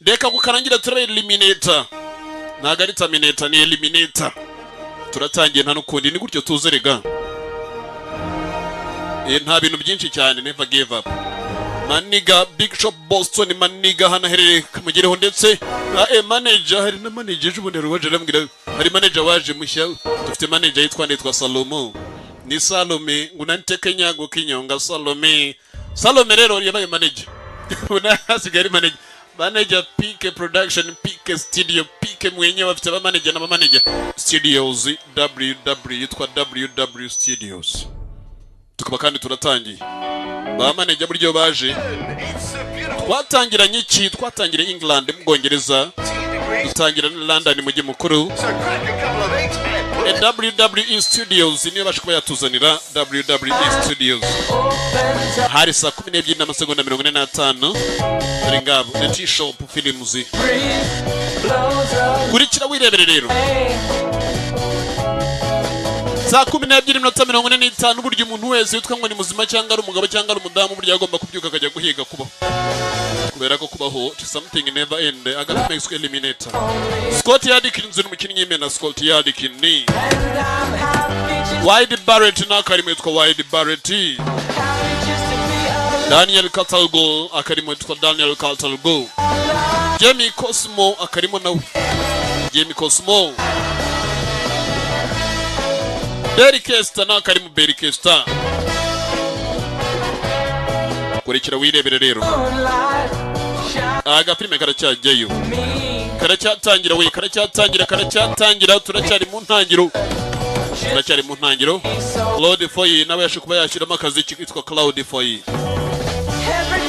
Reka kukarangira turabe eliminator. Ntago ari terminator ni eliminator. Turatangiye nta nukundi ni gutyo tuzerega. Nta bintu byinshi cyane, never give up. Maniga Big Shop Boston, maniga hana herere kamugireho ndetse manager, hari na manager jubonero waje rambwira hari manager waje mushya. Dufite manager yitwa Salomo. Ni Salome ngunanteke nyago kinyonga Salome. Salome rero yabaye manager. Unasigaye manager. Manager PK Production, PK Studio, PK mwenye bafite ba manager na manager Studios, WW yitwa WW Studios. Tukaba kandi turatangiye. Ba manager buryo baje. Twatangiranye iki? Twatangira England mu Bwongereza. Dutangira na London mu mukuru. WWE Studios niyo bashikuba yatuzanira WWE Studios. Hari saa 12:45 turi ngabo na T-Shop Films. Kurikira wirebere rero. Saa 12:45 buryo umuntu wese yitwa ngo ni muzima cyangwa ari umugabo cyangwa ari umudamu buryo agomba kubyuka akajya guhiga kubaho. Kubera ko kubaho something never end. Agala makes eliminator. Scott Yadkins ni umukinnyi y'imena. Scott Yadkins ni Wide Barrett na karimo yitwa Wide Barrett. Daniel Catalgo akarimo yitwa Daniel Catalgo. Jamie Cosmo akarimo nawe. Jamie Cosmo. Berry Kester na karimo Berry Kester. Kurikira wirebere rero. Agapime karacyajyayo. Karacyatangira we, karacyatangira turacyari mu ntangiro. Cloud Foy nawe yashikuba yashiramo akazi kitwa Cloud Foy.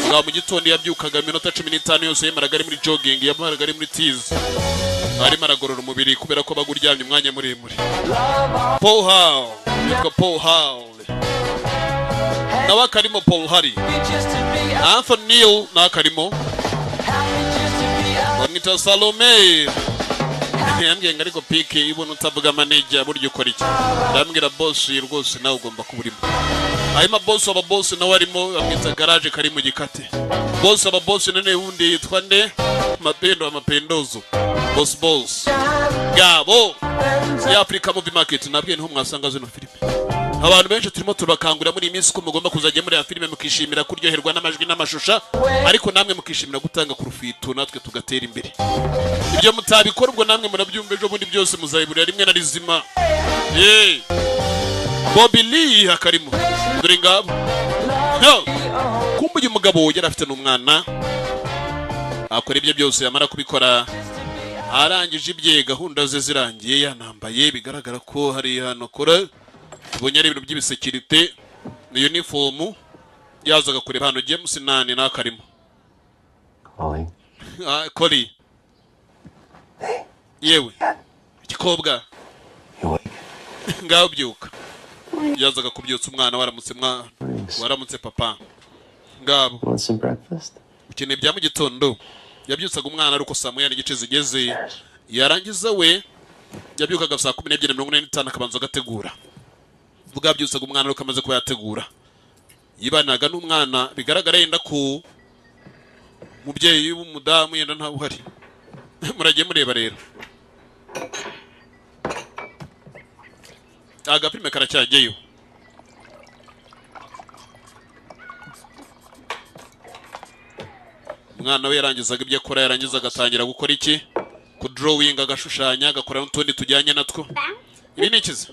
Nga mu gitondo yabyukaga minota 15 yose yemaraga ari muri jogging, yamaraga ari muri tease. Ari maragorora umubiri kubera ko baguryamye umwanya muremure. Paul Hall, yitwa Paul Hall. Nawa karimo Paul Harry. Anthony Neal na karimo. Bamwita Salome. Yambwiye ngo ariko pike ibona utavuga manager buryo ukora iki. Ndambwira boss rwose nawe ugomba kuburimo. Ayima boss aba boss nawe arimo bamwita garage kari mu gikate. Boss aba boss none wundi yitwa nde? Mapendozo. Boss. Gabo. Ya Africa Movie Market nabwiye niho mwasanga zino filime. Abantu benshi turimo tubakangura muri iminsi ko mugomba kuzajya muri ya filime mukishimira kuryoherwa n'amajwi n'amashusha, ariko namwe mukishimira gutanga ku rufito natwe tugatera imbere. Ibyo mutabikora ubwo namwe murabyumva ejo bundi byose muzayiburira rimwe na rizima. Bobby Lee hakarimo. Dore ngabo. Kumbuye umugabo yari afite n'umwana. Akora ibyo byose yamara kubikora. Arangije ibye gahunda ze zirangiye yanambaye bigaragara ko hari hano kora. Tubonye ari ibintu by'ibisekirite ni uniform yazaga kureba hano James nani nakarimo. Koli. Yewe. Ikikobwa. Ngaho byuka. Yazaga kubyutsa umwana waramutse papa. Ngabo. Want some breakfast? Ukeneye bya mu gitondo. Yabyutsaga umwana ariko saa 9 n'igice zigeze. Yarangiza we yabyukaga saa 12:45 akabanza gategura. Vuga byusaga umwana ariko amaze kuyategura. Yibanaga n'umwana bigaragara yenda ko mubyeyi w'umudamu yenda nta uhari. Muragiye mureba rero. Agapime karacyajyeyo. Umwana we yarangizaga ibyo akora, yarangiza agatangira gukora iki? Ku drawing agashushanya, agakora n'utundi tujyanye natwo. Ibi ni ikizi?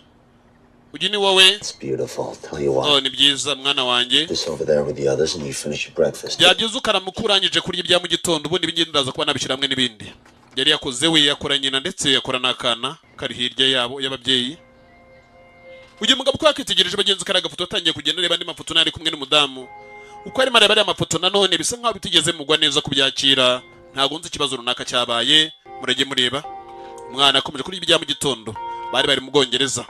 Ujini wowe? It's beautiful, tell you what. Ni byiza mwana wanjye. This over there with the others and you finish your breakfast. Byagize ukaramukurangije kurya ibya mu gitondo ubundi bingenda ndaza kuba nabishyira hamwe n'ibindi. Yari yakoze we yakora nyina ndetse yakora n'akana kari hirya yabo y'ababyeyi. Ugiye mugabo ko yakitegereje bagenzi karaga foto atangiye kugenda reba andi mafoto nari kumwe n'umudamu. Uko ari mareba ari amafoto nanone bisa nkaho bitigeze mugwa neza kubyakira. Ntago nzi ikibazo runaka cyabaye. Murege mureba. Umwana akomeje kurya ibya mu gitondo. Bari mu Bwongereza.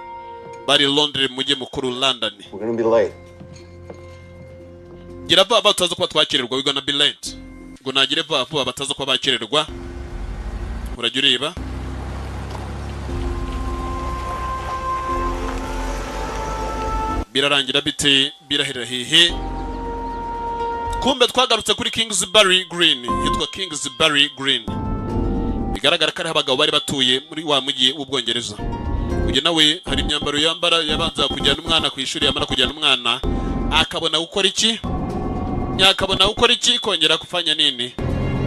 Bari Londres mujye mukuru London. We're going to be late. Gira baba bataza kuba twakirerwa, we're gonna be late. Ngo nagire baba bataza kuba bakirerwa. Urajya ureba. Birarangira bite birahera hehe. kumbe twagarutse kuri Kingsbury Green, yitwa Kingsbury Green. Bigaragara ko ari abagabo bari batuye muri wa mujyi w'Ubwongereza. Uyu nawe hari imyambaro yambara yabanza kujyana umwana ku ishuri, yamara kujyana umwana akabona gukora iki? Yakabona gukora iki kongera kufanya nini?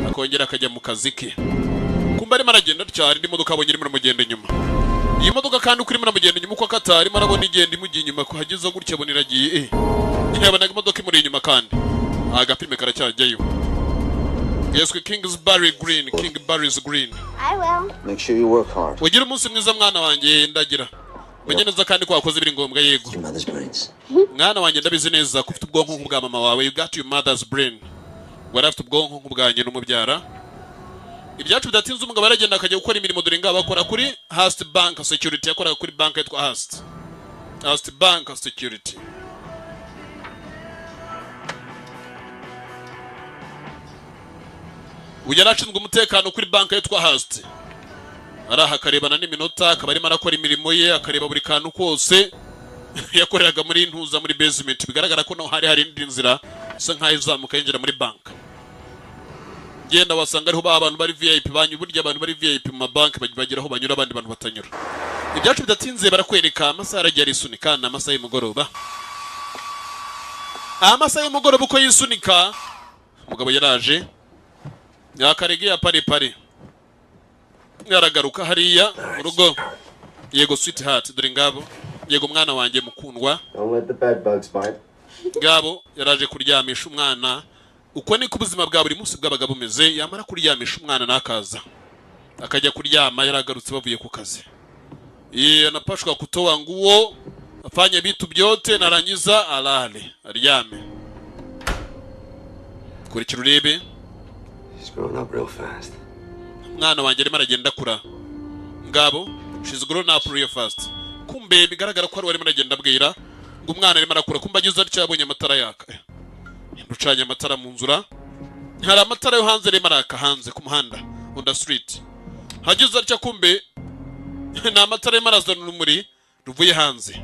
Akongera akajya mu kazi ke. Kumbe arimo aragenda cyari indi modoka abonye irimo ramugenda inyuma. Iyi modoka kandi uko irimo ramugenda inyuma uko katari marabona igenda imugiye inyuma ko hageze gutya abona iragiye. Yabonaga imodoka imuri inyuma kandi agapime karacyajyayo. Yeswe Kingsbury Green, Kingsbury's Green. I will. Make sure you work hard. Ugira umunsi mwiza mwana wanjye ndagira. Menye neza kandi ko wakoze biri ngombwa yego. Your mother's brains. Mwana wanjye ndabizi neza ko ufite ubwonko nk'ubwa mama wawe. You got your mother's brain. Wari afite ubwonko nk'ubwanjye n'umubyara. Ibyacu bidatinze umugabo aragenda akajya gukora imirimo dore ngaba akora kuri Hearst Bank Security, yakoraga kuri bank yitwa Hearst Bank Security. Ujya ashinzwe umutekano kuri bank yitwa Hearst. Araha akarebana n'iminota akaba arimo arakora imirimo ye, akareba buri kantu kose yakoreraga muri ntuza muri basement. Bigaragara ko no hari indi nzira isa nkaho izamuka yinjira muri bank. Genda wasanga ariho abantu bari VIP banyu, burya abantu bari VIP mu mabanki bagiraho banyura abandi bantu batanyura. Ibyacu bidatinze barakwereka amasaha aragiye arisunika na amasaha y'umugoroba. Amasaha y'umugoroba uko yisunika umugabo yaraje yakaregeye pare yaragaruka hariya mu rugo. Yego sweetheart dore ngabo, yego mwana wanjye mukundwa. Don't let the bed bugs bite. Ngabo yaraje kuryamisha umwana. Uko ni ku buzima bwa buri munsi bw'abagabo bumeze, yamara kuryamisha umwana nakaza akajya kuryama yaragarutse bavuye ku kazi. Anapashwa kutoa nguo afanye vitu vyote narangiza alale aryame. Kurikira urebe. He's growing up real fast. Mwana wanjye arimo aragenda kura. Ngabo she's grown up real fast. Kumbe bigaragara ko ari arimo aragenda abwira ngo umwana arimo arakura. Kumbe ageze atya abonye amatara yaka. Rucanye amatara mu nzura. Hari amatara yo hanze arimo araka hanze ku muhanda on the street. Hageze atya kumbe na amatara arimo arazana urumuri ruvuye hanze.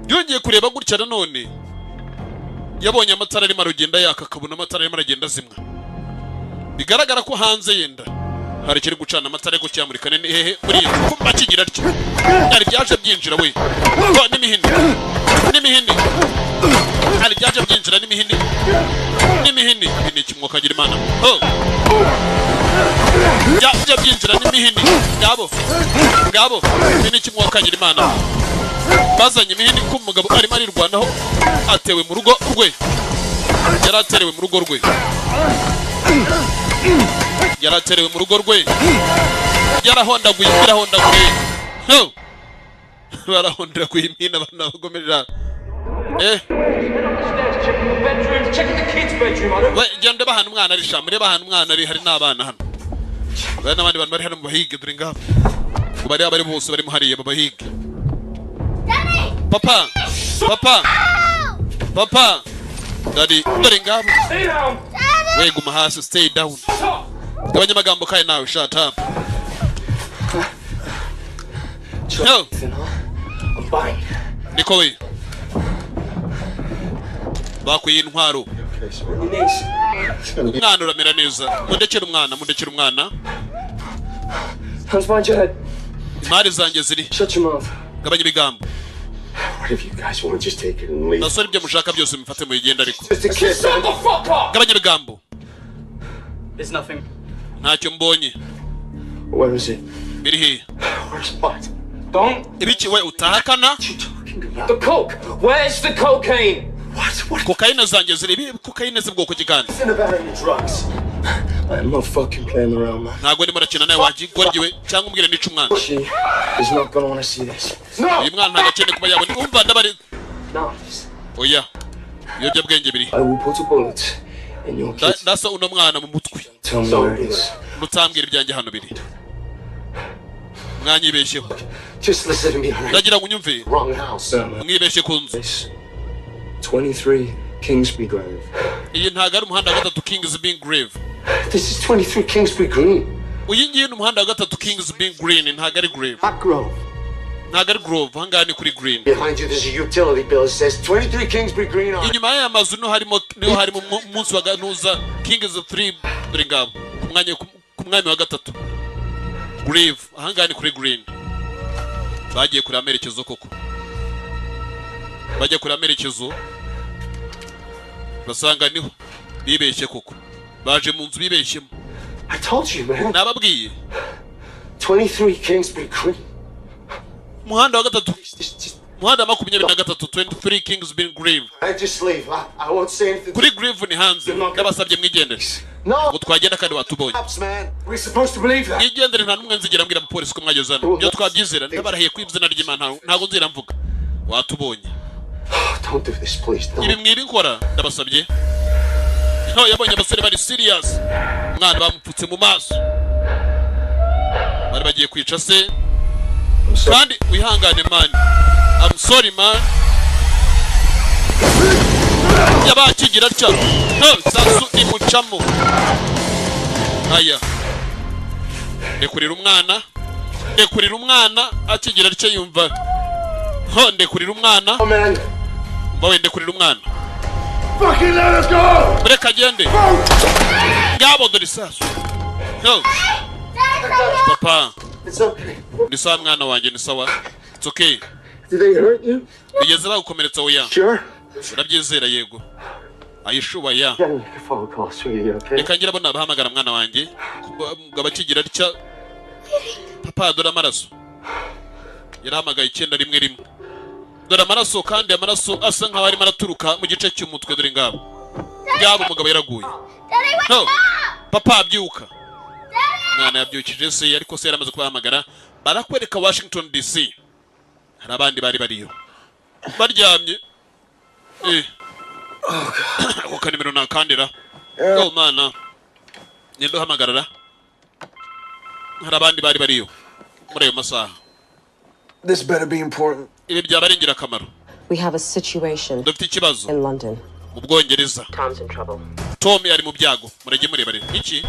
Yongeye kureba gutya nanone yabonye amatara arimo aragenda yaka, akabona amatara arimo aragenda zimwa. Bigaragara ko hanze yenda hari kiri gucana amatara yo cyamurika nene hehe muri kumba kigira atyo. Ari byaje byinjira we. Ko n'imihini. Ari byaje byinjira n'imihini. Ni kimwe kagira Imana. Byaje byinjira n'imihini. Ngabo. Ni kimwe kagira Imana. Bazanye imihini ko umugabo arimo arirwanaho atewe mu rugo rwe. Yaraterewe mu rugo rwe. Yarahondaguye. Barahondera ku imina abana bagomerera. Genda bahana umwana ari shamure, bahana umwana ari hari n'abana hano. Bari n'abandi bantu bari hano mu bahige dore ngabo. Bari bose bari mu hariye babahige. Papa. Daddy, dore ngabo. We guma hasi, stay down. Gabanya magambo kai nawe, shut up. No. I'm fine. Niko we. Bakuye intwaro. Mwana uramera neza. Mundekera umwana. Hands behind your head. Imari zanjye ziri. Shut your mouth. Gabanya ibigambo. What if you guys want to just take it and leave? Nasore ibyo mushaka byose mufate mu igenda ariko. Just a kid. Shut the fuck up. Gabanya ibigambo. There's nothing. Ntacyo mbonye. Where is it? Biri he. Where's what? Don't. Ibiki we utahakana? What are you talking about? The coke. Where's the cocaine? What? Kokaine zanjye ziri. Kokaine z'ubwoko kiganda. Listen about any drugs. I'm not fucking playing around, man. Ntago ndimo rakina nawe wagigorgiwe cyangwa umbwire nico umwana. She is not gonna want to see this. No. Uyu mwana ntagakene kuba yabona. Umva ndabari. No. Oya. Yobya bwenge biri. I will put a bullet in your kid. Dasa uno mwana mu mutwe. Tell me where it is. Nutambwira ibyanjye hano biri. Mwanyibeshyeho. Just listen to me, alright? Ndagira ngo unyumve. Wrong house. Mwibeshye ku nzu. 23 Kingsby Grove. Iyi ntago ari umuhanda wa gatatu Kingsby Grave. This is 23 Kingsby Green. Uyu ngiyi ni umuhanda wa gatatu Kingsby Green, ntago ari Grave. Not Grove. ntago ari Grove ahangaha ni kuri Green. Behind you there's a utility bill. It says 23 Kingsbury Green on it. Inyuma y'aya mazu niho harimo umunsi wa ganuza King is the 3 dore ngabo ku mwanya wa gatatu. Grave ahangaha ni kuri Green. Bagiye kuri amerekezo koko. Bajya kuri amerekezo basanga niho bibeshye koko. Baje mu nzu bibeshyemo. I told you, man. Nababwiye 23 Kingsbury Green. muhanda wa gatatu. Muhanda 23 Kingsbury Grave. I just leave. I won't say anything. Kuri Grave ni hanze. Ndabasabye mwigendere. No. Utwagenda kandi watubonye. We're supposed to believe that. Nigendere nta numwe nzigera mbwira abapolisi ko mwagezana. Byo twabyizera ndabarahiye ku izina ry'Imana ntago nzira mvuga. Watubonye. Don't do this, please. Ibi mwibi nkora ndabasabye. No yabonye abasore bari serious. Mwana bamupfutse mu maso. Bari bagiye kwica se. Kandi wihangane man. I'm sorry man. Yabakigira cyo. No sasu imucamo. Aya. Ndekurira umwana akigira cyo yumva. Ho ndekurira umwana. Oh man. Bawe ndekurira umwana. Fucking let us go. Breka agende. Ngabo dore sasu. No. Papa. It's okay. Ni sawa mwana wanjye ni sawa. It's okay. Did they hurt you? Bigeze bagukomeretsa oya. Sure. Urabyizera yego. Ayishuba ya. Get me a phone call, sweetie, okay? Reka ngira bona bahamagara mwana wanjye. Gabakigira rya papa dore amaraso. Yarahamagaye 911. Dore amaraso kandi amaraso asa nkaho ari maraturuka mu gice cy'umutwe dore ngabo. Ngabo umugabo yaraguye. No. Papa abyuka. Mwana yabyukije se ariko se yaramaze kubahamagara. Barakwereka Washington DC. Hari abandi bari bariyo. Baryamye. Ako kanimero nakandira. Oh mana. Nendo hamagarara. Hari abandi bari bariyo. Muri ayo masaha. This better be important. Ibi byabaringira akamaro. We have a situation Dufite ikibazo in London. mu Bwongereza. Tom's in trouble. Tom yari mu byago. Murege murebare. Iki?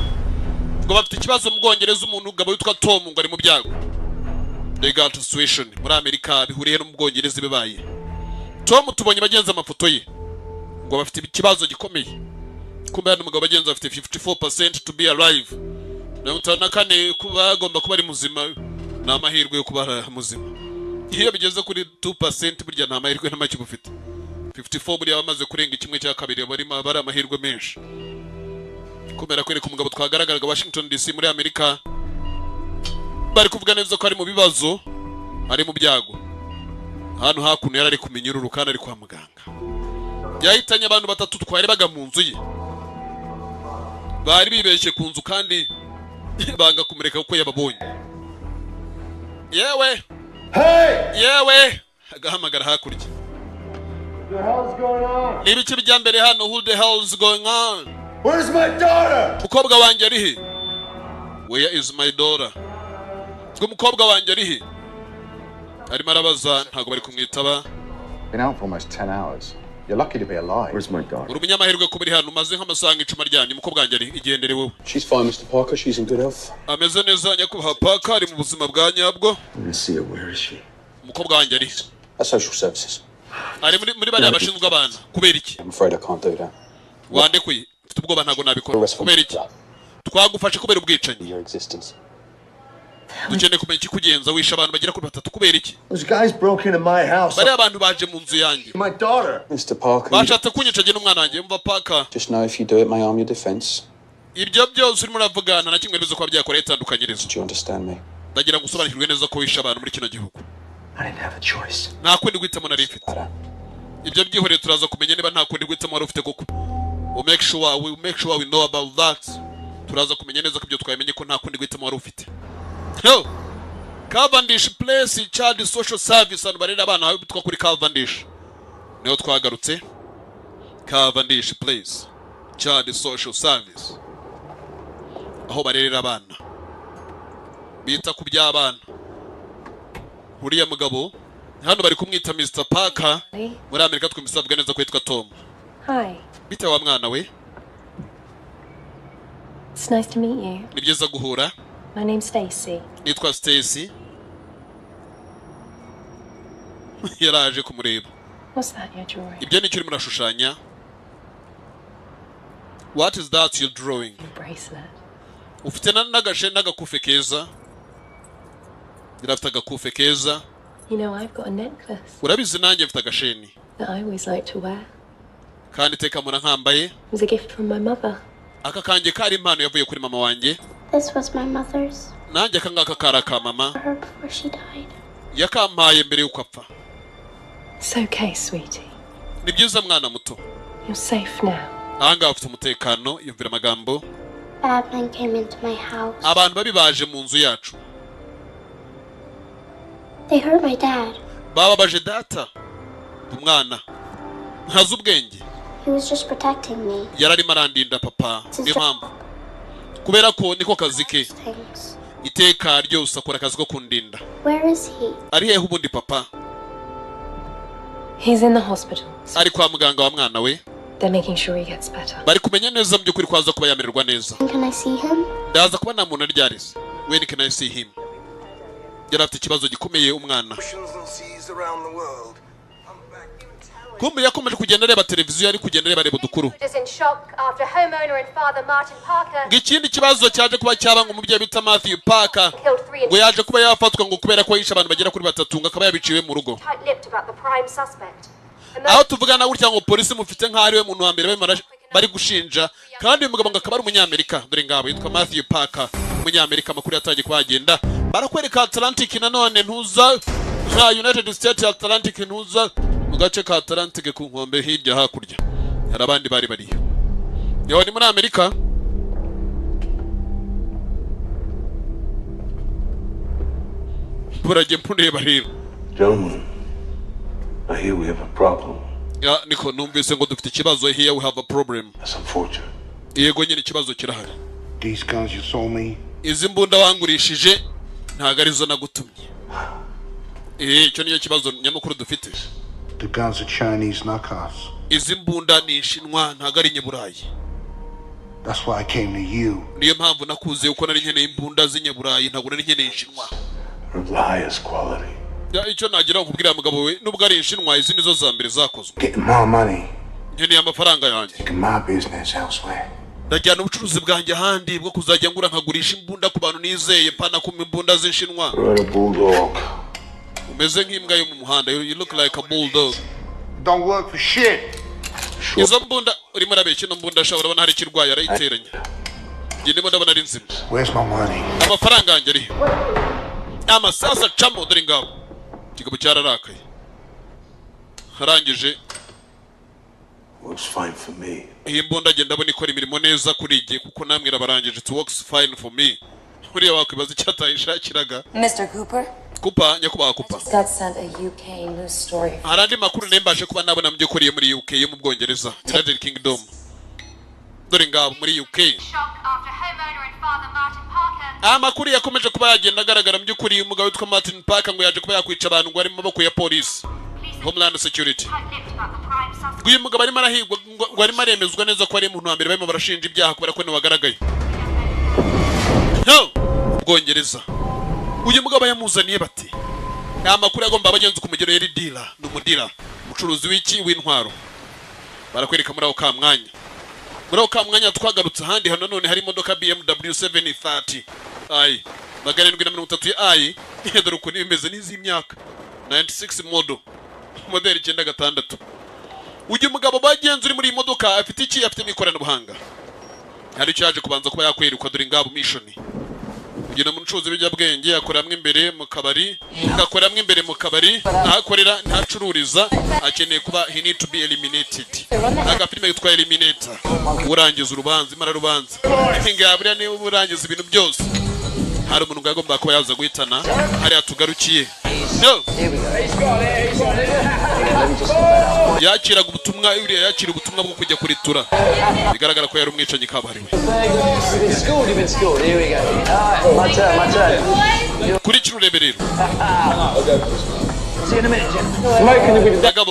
Ngo bafite ikibazo mu Bwongereza umuntu gabo witwa Tom ngo ari mu byago. They got a situation muri Amerika bihuriye no mu Bwongereza bibaye. Tom tubonye bagenza amafoto ye. Ngo bafite ikibazo gikomeye. Kumbe hano umugabo bagenza afite 54% to be alive. Na mutana kane kuba agomba kuba ari muzima na amahirwe yo kuba muzima. Iyo bigeze kuri 2% burya nta mahirwe n'amaki bufite. 54 buri abamaze kurenga kimwe cya kabiri bari amahirwe menshi. Kumera kwereka umugabo twagaragaraga Washington DC muri Amerika. Bari kuvuga neza ko ari mu bibazo, ari mu byago. Hano hakuno yarari kumenyura urukana ari kwa muganga. Yahitanye abantu batatu twari baga mu nzu ye. Bari bibeshye ku nzu kandi banga kumureka uko yababonye. Yewe. Hey! Yewe. Agahamagara hakurya. What the hell's going on? Niba iki bijya mbere hano who the hell is going on? Where's my daughter? Mukobwa wanjye ari he? Where is my daughter? Ngo mukobwa wanjye ari he? Arimo arabaza ntago bari kumwitaba. Been out for almost 10 hours. You're lucky to be alive. Where's my daughter? Uri umunyamahirwe ko buri hano umaze nk'amasanga icuma ryanye mukobwa wanjye ari igendere wowe. She's fine, Mr. Parker. She's in good health. Ameze neza nyakubahwa Parker ari mu buzima bwa nyabwo. Let me see her. Where is she? Mukobwa wanjye ari That's social services. ari muri bari abashinzwe abana kubera iki? I'm afraid I can't do that. Wandekuye mfite ubwoba ntago nabikora kubera iki? Twagufashe kubera ubwicanyi. Your existence. Dukeneye kumenya ikikugenza wisha abantu bagira kuri batatu kubera iki? Those guys broke into my house. Bari abantu baje mu nzu yanjye. My daughter. Mr. Parker, Bashatse kunyica je n'umwana wanjye mva Parker. just know if you do it may harm your defense. Ibyo byose urimo uravugana na kimwe bizo kwa byakora itandukanyirizo. Do you understand me? Ndagira ngo usobanukirwe neza ko wisha abantu muri kino gihugu. I didn't have a choice. Nta kundi guhitamo nari mfite. Ibyo byihoreye turaza kumenya niba nta kundi guhitamo wari ufite koko. We make sure we know about that. Turaza kumenya neza ko ibyo twamenye ko nta kundi guhitamo wari ufite. No. Cavendish Place Child Social Service anu barera abana aho bitwa kuri Cavendish. Niho twagarutse. Cavendish Place Child Social Service. Aho barerera abana. Bita ku by'abana. Uriya mugabo hano bari kumwita Mr. Parker. Muri Amerika twumvisabwa neza ko yitwa Tom. Hi. Bita wa mwana we. It's nice to meet you. Ni byiza guhura. My name's Stacy. Nitwa Stacy. yaraje kumureba. What's that you're drawing? Ibyo nicyo urimo urashushanya. What is that you're drawing? Your bracelet. Ufite n'agashe n'agakufe keza. Irafite agakufe keza. You know, I've got a necklace Urabizi nanjye mfite agasheni. that I always like to wear. Kandi teka mura nkambaye. It was a gift from my mother. Aka kanjye kari impano yavuye kuri mama wanjye. This was my mother's. Nanjye aka ngaka kara ka mama. Her before she died. Yakampaye mbere yuko apfa. It's okay, sweetie. Ni byiza mwana muto. You're safe now. Ahanga ufite umutekano, yumvira amagambo. Bad men came into my house. Abantu babi baje mu nzu yacu. They hurt my dad. Baba baje data. Umwana. Ntazi ubwenge. He was just protecting me. Yararimo arandinda papa. Niyo mpamvu. Kubera ko niko kazi ke. Things. Iteka ryose akora akazi ko kundinda. Where is he? Ari hehe ubundi papa? He's in the hospital. Ari kwa muganga wa mwana we. They're making sure he gets better. Bari kumenya neza mu by'ukuri kwaza kuba yamererwa neza. Can I see him? Ndaza kuba nta muntu aryarize. When can I see him? Yari afite ikibazo gikomeye umwana. Kumbe yakomeje kugenda areba televiziyo, ari kugenda areba udukuru. Ngikindi kibazo cyaje kuba cyabanga umubyeyi bita Matthew Parker. Ngo yaje kuba yafatwa ngo kubera ko yishe abantu bagera kuri batatu ngo akaba yabiciwe mu rugo. Aho tuvugana gutya ngo polisi mufite nka ari we muntu wa mbere bari gushinja kandi uyu mugabo ngo akaba ari umunyamerika. Dore ngabo yitwa Matthew Parker, umunyamerika. Amakuru yatangiye kuhagenda barakwereka Atlantic nanone ntuza nka United States Atlantic ntuza mu gace ka Atlantic ku nkombe hirya hakurya hari abandi bari bariyo. Yo ni muri Amerika. Burage mpureba rero. Gentlemen, I hear we have a problem. Ya niko numvise ngo dufite ikibazo. Here we have a problem. That's unfortunate. Yego nyine ikibazo kirahari. These guns you sold me? Izi mbunda wangurishije ntago arizo nagutumye. Icyo niyo kibazo nyamukuru dufite. The guns are Chinese knockoffs. Izi mbunda ni Shinwa ntago ari Nyaburayi. That's why I came to you. Niyo mpamvu nakuze uko nari nkeneye imbunda z'inyaburayi ntago nari nkeneye Shinwa. Highest quality. Ya icyo nagira nkubwira mugabo we nubwo ari Shinwa izi nizo za mbere zakozwe. Getting more money. Nkeneye amafaranga yanjye. Taking my business elsewhere. Ndajyana ubucuruzi bwanjye ahandi bwo kuzajya ngura nkagurisha imbunda ku bantu nizeye pana ku imbunda z'Shinwa. You're a bulldog. Umeze nk'imbwa yo mu muhanda. You look like a bulldog. Don't work for shit. Izo mbunda urimo arabeshya no mbunda sha urabona hari kirwaye arayiteranya. Ngiye ndimo ndabona ari nzima. Where's my money? Amafaranga yanjye ari. Amasasa camo dore ngabo. Kigabo cyararakaye. Harangije. Works fine for me. Iyi mbunda agenda abona ikora imirimo neza kuri igihe kuko namwe irabarangije. It works fine for me. Uriya wakwibaza icyatayishakiraga. Mr. Cooper? Kupa nyakubaha kupa. Got sent a UK news story. Harandi makuru nembashe kuba nabona mbyukuriye muri UK yo mu Bwongereza. United Kingdom. Dore ngabo muri UK. Amakuru yakomeje kuba yagenda agaragara mbyukuri umugabo witwa Martin Parker ngo yaje kuba yakwica abantu ngo ari mu maboko ya police. Homeland Security. Uyu mugabo arimo arahigwa ngo arimo aremezwa neza ko ari umuntu wa mbere barimo barashinja ibyaha kubera ko ni wagaragaye. Bwongereza. Uyu mugabo yamuzaniye bati. Amakuru yagomba abagenzi kumugero yari dealer, numudira, umucuruzi w'iki w'intwaro. Barakwereka muri aho ka mwanya. Muri aho ka mwanya twagarutse ahandi hano none hari imodoka BMW 730. Ai, magana 730 ai. Dore uko nimeze n'iz'imyaka 96 model 96. Uyu mugabo bagenzi uri muri iyi modoka afite iki? Afite ikoranabuhanga. Hari cyaje kubanza kuba yakwerekwa dore ngabo mission. Ugena mu ncuruzi bijyabwenge akoramwe imbere mu kabari, ngakoramwe imbere mu kabari, ahakorera ntacururiza, akeneye kuba he need to be eliminated. Aga filime yitwa Eliminator. Urangiza urubanza imara rubanza. Ngabira ni urangiza ibintu byose. Hari umuntu ngagomba kuba yaza guhitana, hari atugarukiye. No. Yakiraga ubutumwa uriya yakira ubutumwa bwo kujya kuritura. Bigaragara ko yari umwicanyi kabariwe. Kuri kirureberero.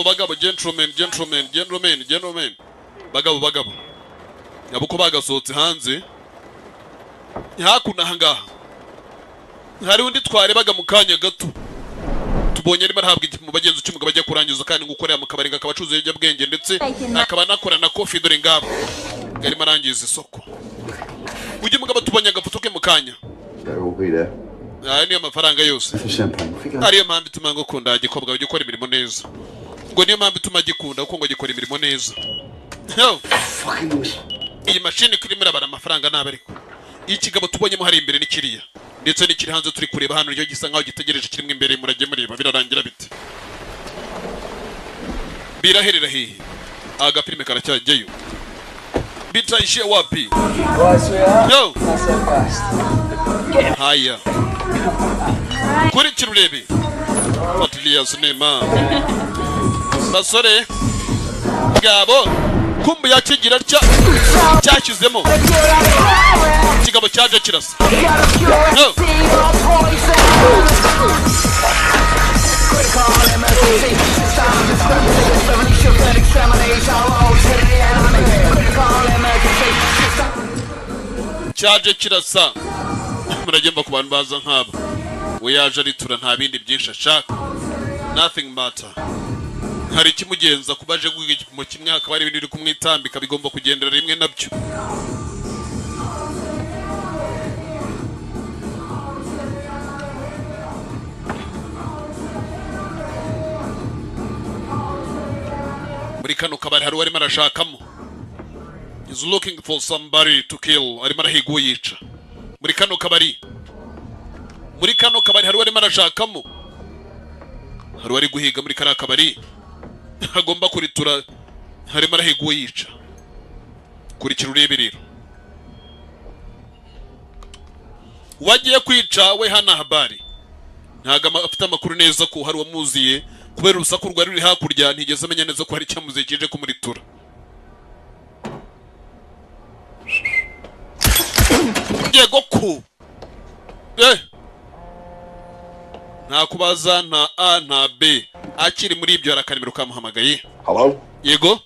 Bagabo gentlemen. Bagabo. Yabuko bagasohotse hanze. Hakuna hangaha. Hari undi twarebaga mu kanya gato. tubonye arimo arahabwa igipimo bagenzi cy'umugabo ajya kurangiza kandi gukorera mu kabari akaba acuruza ibiyobyabwenge ndetse akaba anakora na kofi dore ngabo arimo arangiza isoko. Ujye mugabo tubonye agafoto ke mu kanya. Niyo mafaranga yose. Ariyo mpamvu ituma ngo ukunda gikobwa ujye ukora imirimo neza. Ngo niyo mpamvu ituma gikunda kuko ngo gikora imirimo neza. Iyi mashini kirimo irabara amafaranga nabe ariko. Ikigabo tubonyemo hari imbere n'ikiriya. Ndetse n'ikiri hanze turi kureba hano ryo gisa nkaho gitegereje kirimo imbere murage mureba birarangira bite. Biraherera hehe. Agafilme karacyajyeyo. Bitaishiye wapi? Yo. Haya. Kuri kirurebe. Atliya sinema. Basore. Gabo. Kumbu yakigira cyashyizemo. Kigabo cyaje kirasa. Yo. Cyaje kirasa. Muragenda ku bantu baza nk'aba. We yaje aritura nta bindi byinshi ashaka. Nothing matter. Hari kimugenza kubaje guhiga igipimo kimwe hakaba ari ibintu biri kumwitambika bigomba kugendera rimwe nabyo. Muri kano kabari hari uwarimo arashakamo. He's looking for somebody to kill. Arimo arahiga uwo yica. Muri kano kabari hari uwarimo arashakamo. Hari uwari guhiga muri kara kabari. Agomba kuritura. Harimo arahiga uwo yica. Kurikira urebe rero. Wagiye kwica we hana habari. Ntago afite amakuru neza ko hari uwamuziye. Kubera urusaku rwari ruri hakurya ntigeze amenya neza ko hari cyamuze kije kumuritura. Yego ko. Nta kubaza nta A nta B. Akiri muri ibyo arakanimiro kamuhamagaye. Hello? Yego.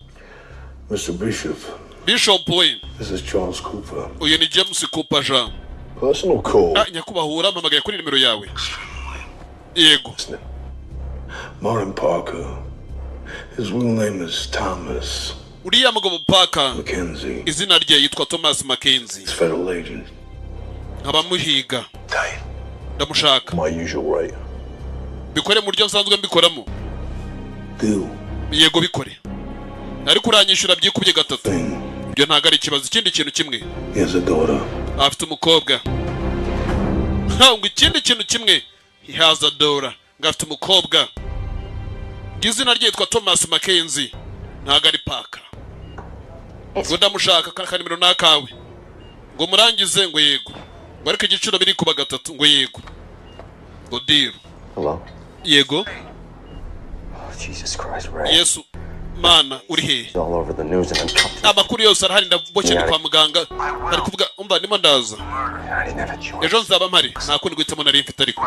Mr. Bishop. Bishop we. This is Charles Cooper. Uyu ni James Cooper Jean. Personal call. Nyakubahura mpamagaye kuri nimero yawe. Yego. Martin Parker. His real name is Thomas. Uriya mugabo Parker. Mackenzie. Izina rye yitwa Thomas Mackenzie. He's federal agent. Abamuhiga. Ndamushaka. My usual rate. Bikore mu buryo nsanzwe mbikoramo. Deal. Yego bikore. Ariko uranyishyura byikubye gatatu. Ibyo ntago ari ikibazo. Ikindi kintu kimwe. He has a daughter. Afite umukobwa. Ngo ikindi kintu kimwe. He has a daughter. Ngafite umukobwa. Izina rye yitwa Thomas Mackenzie. Ntago ari Parker. Ngo ndamushaka kanimero nakawe. Ngo murangize ngo yego. Ngo ariko igiciro biri kuba gatatu ngo yego. Ngo deal. Hello? Yego. Oh, Jesus Christ, Ray. Yesu mana uri he? All over the news and I'm Amakuru yose arahari ndabocye kwa muganga. Ari kuvuga umva ndimo ndaza. Ejo nzaba mpari. Nakundi guhitamo nari mfite ariko.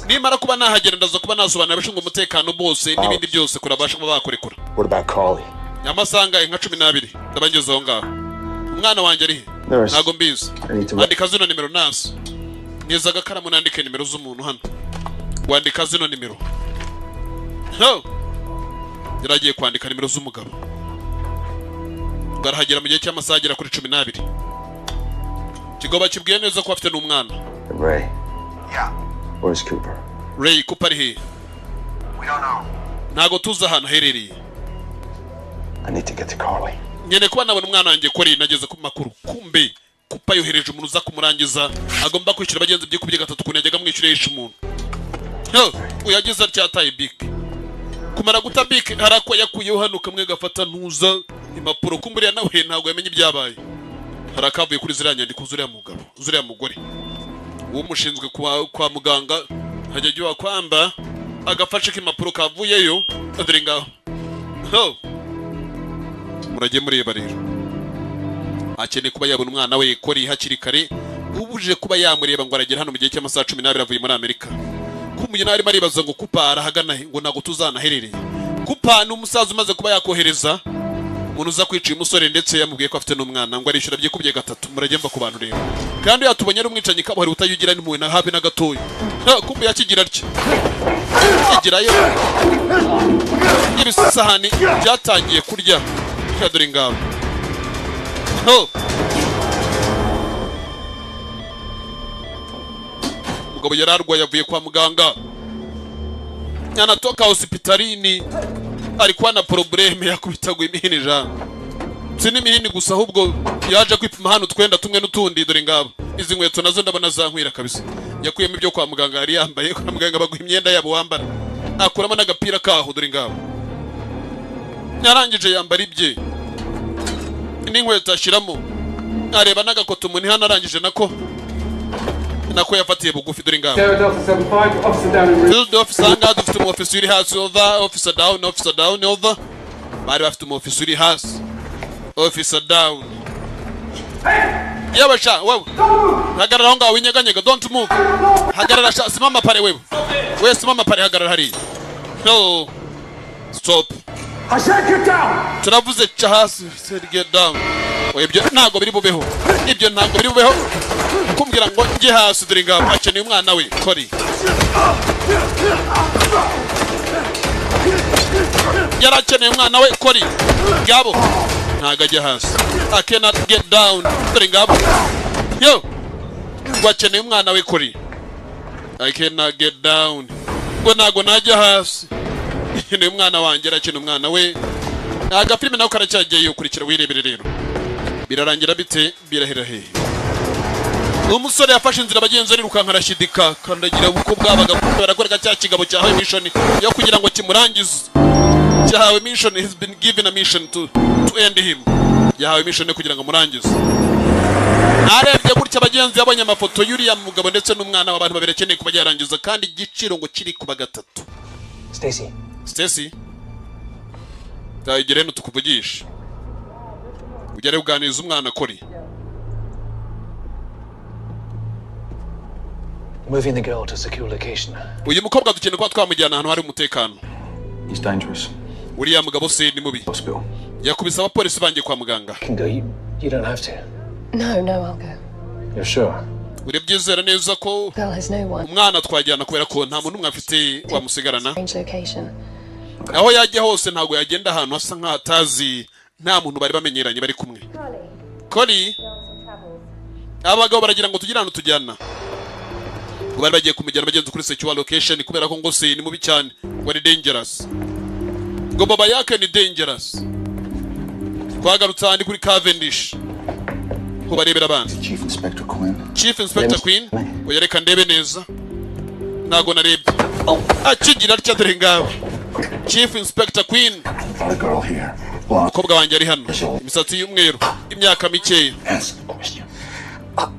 Nimara kuba nahagera ndaza kuba nasobanura abashinzwe umutekano bose n'ibindi byose kurabasha kuba bakorekura. What about Carly? Yamasanga inka 12 ndabangezeho ngaho. Umwana wanjye ari he? Ntago mbizi. Andika zino nimero nasi. Niza agakaramu nandike nimero z'umuntu hano. Wandika zino nimero. Yaragiye kwandika nimero z'umugabo. Barahagera mu gihe cy'amasaha agera kuri 12. Kigoba kibwiye neza ko afite n'umwana. Ray. Yeah. Where's Cooper? Ray Cooper ari he? We don't know. Ntago tuza hano herereye. I need to get to Carly. Nyene kuba nabona umwana wanjye kuri nageze ku makuru. Kumbe Cooper yohereje umuntu uza kumurangiza agomba kwishyura abagenzi byikubye gatatu kunajyaga mwishyurisha umuntu. Uyagize atyataye bik. Kumara guta bik harako yakuyeho hano kamwe gafata ntuza impapuro kumburiya nawe ntago yamenye ibyabaye. Harakavuye kuri ziriya nyandiko zuriya mugabo, zuriya mugore. Uwo mushinzwe kwa muganga hajya jya kwamba agafashe k'impapuro kavuyeyo adire ngaho. Murage mureba rero. Akene kuba yabona umwana we kori hakiri kare ubuje kuba yamureba ngo aragera hano mu gihe cy'amasaha 12 avuye muri Amerika. Kumujye nari maribaza ngo Kupa arahagana ngo nago tuzanaherereye. Kupa ni umusaza umaze kuba yakohereza umuntu uza kwica uyu musore ndetse yamubwiye ko afite n'umwana ngo arishyura byikubye gatatu. Murajye mva ku bantu rero, kandi yatubonye ari umwicanyi kabuhari utayigira n'impuhwe na habe na gatoya. Kumbe yakigira atya igirayo ibisahani byatangiye kurya dore ngabo. Umugabo yararwaye yavuye kwa muganga, anatoka hospitalini, alikuwa na probleme ya kubitagwa imihini ja. Si n'imihini gusa ahubwo yaje kwipima hano twenda tumwe n'utundi dore ngabo. Izi nkweto nazo ndabona zankwira kabisa. Yakuyemo ibyo kwa muganga yari yambaye, kwa muganga baguha imyenda yabo wambara, akuramo n'agapira kaho dore ngabo. Yarangije yambara ibye n'inkweto ashiramo, areba n'agakoto umuntu hano arangije nako yafatiye bugufi dore ngabo. Field officer anga dufite mu office uri hasi, over officer down over. Bari bafite mu office uri hasi, officer down. Yewe sha wewe hagarara aho ngaho winyeganyega, don't move. Hagarara sha, simama pale wewe. Wewe simama pale, hagarara hari. No, stop. I said get down. Turavuze cha hasi, said get down. Ibyo ntago biri bubeho, ibyo ntago biri bubeho. Kumbwira ngo nge hasi dore ngabo, akeneye umwana we Kori. Yarakeneye umwana we Kori ngabo, ntago ajya hasi. I cannot get down dore ngabo. Yo, wakeneye umwana we Kori. I cannot get down. Ngo ntago najya hasi. Ni umwana wanjye, arakeneye umwana we. Agafilime nawe karacyagiye ukurikira wirebere rero. Birarangira bite, birahera he. Umusore yafashe inzira abagenzi arirukanka arashidika, kandagira uko bwabaga barakoreka cya kigabo cyahawe mission yo kugira ngo kimurangize. Cyahawe mission, has been given a mission to end him. Yahawe mission yo kugira ngo murangize. Arebye gutya abagenzi yabonye amafoto y'uriya mugabo ndetse n'umwana w'abantu baberekeneye kuba yarangiza, kandi igiciro ngo kiri kuba gatatu. Stacy tayigere tukuvugisha ugere uganiza umwana Kori. Moving the girl to a secure location. Uyu mukobwa dukeneye ko twamujyana ahantu hari umutekano. He's dangerous. Uriya mugabo se ni mubi. Hospital. Yakubise abapolisi bangiye kwa muganga. You can go. You don't have to. No, I'll go. You're sure? Urebyizera neza ko Girl has no one. umwana twajyana kubera ko nta muntu umwe afite wamusigarana. Strange location. Aho yajya hose ntago yagenda ahantu hasa nk'atazi, nta muntu bari bamenyeranye bari kumwe. Kori abagabo baragira ngo tugirane tujyana. Bari bagiye kumujyana bagenzi kuri secure location kubera ko ngo se ni mubi cyane, wari dangerous. Ngo baba yake ni dangerous. Twagarutse handi kuri Cavendish ko barebera abandi. Chief Inspector Quinn. Chief Inspector Quinn oyereka ndebe neza, nago narebye akigira atya dore ngabo. Chief Inspector Quinn. The girl here. Umukobwa wanjye ari hano, imisatsi y'umweru, imyaka mikeya.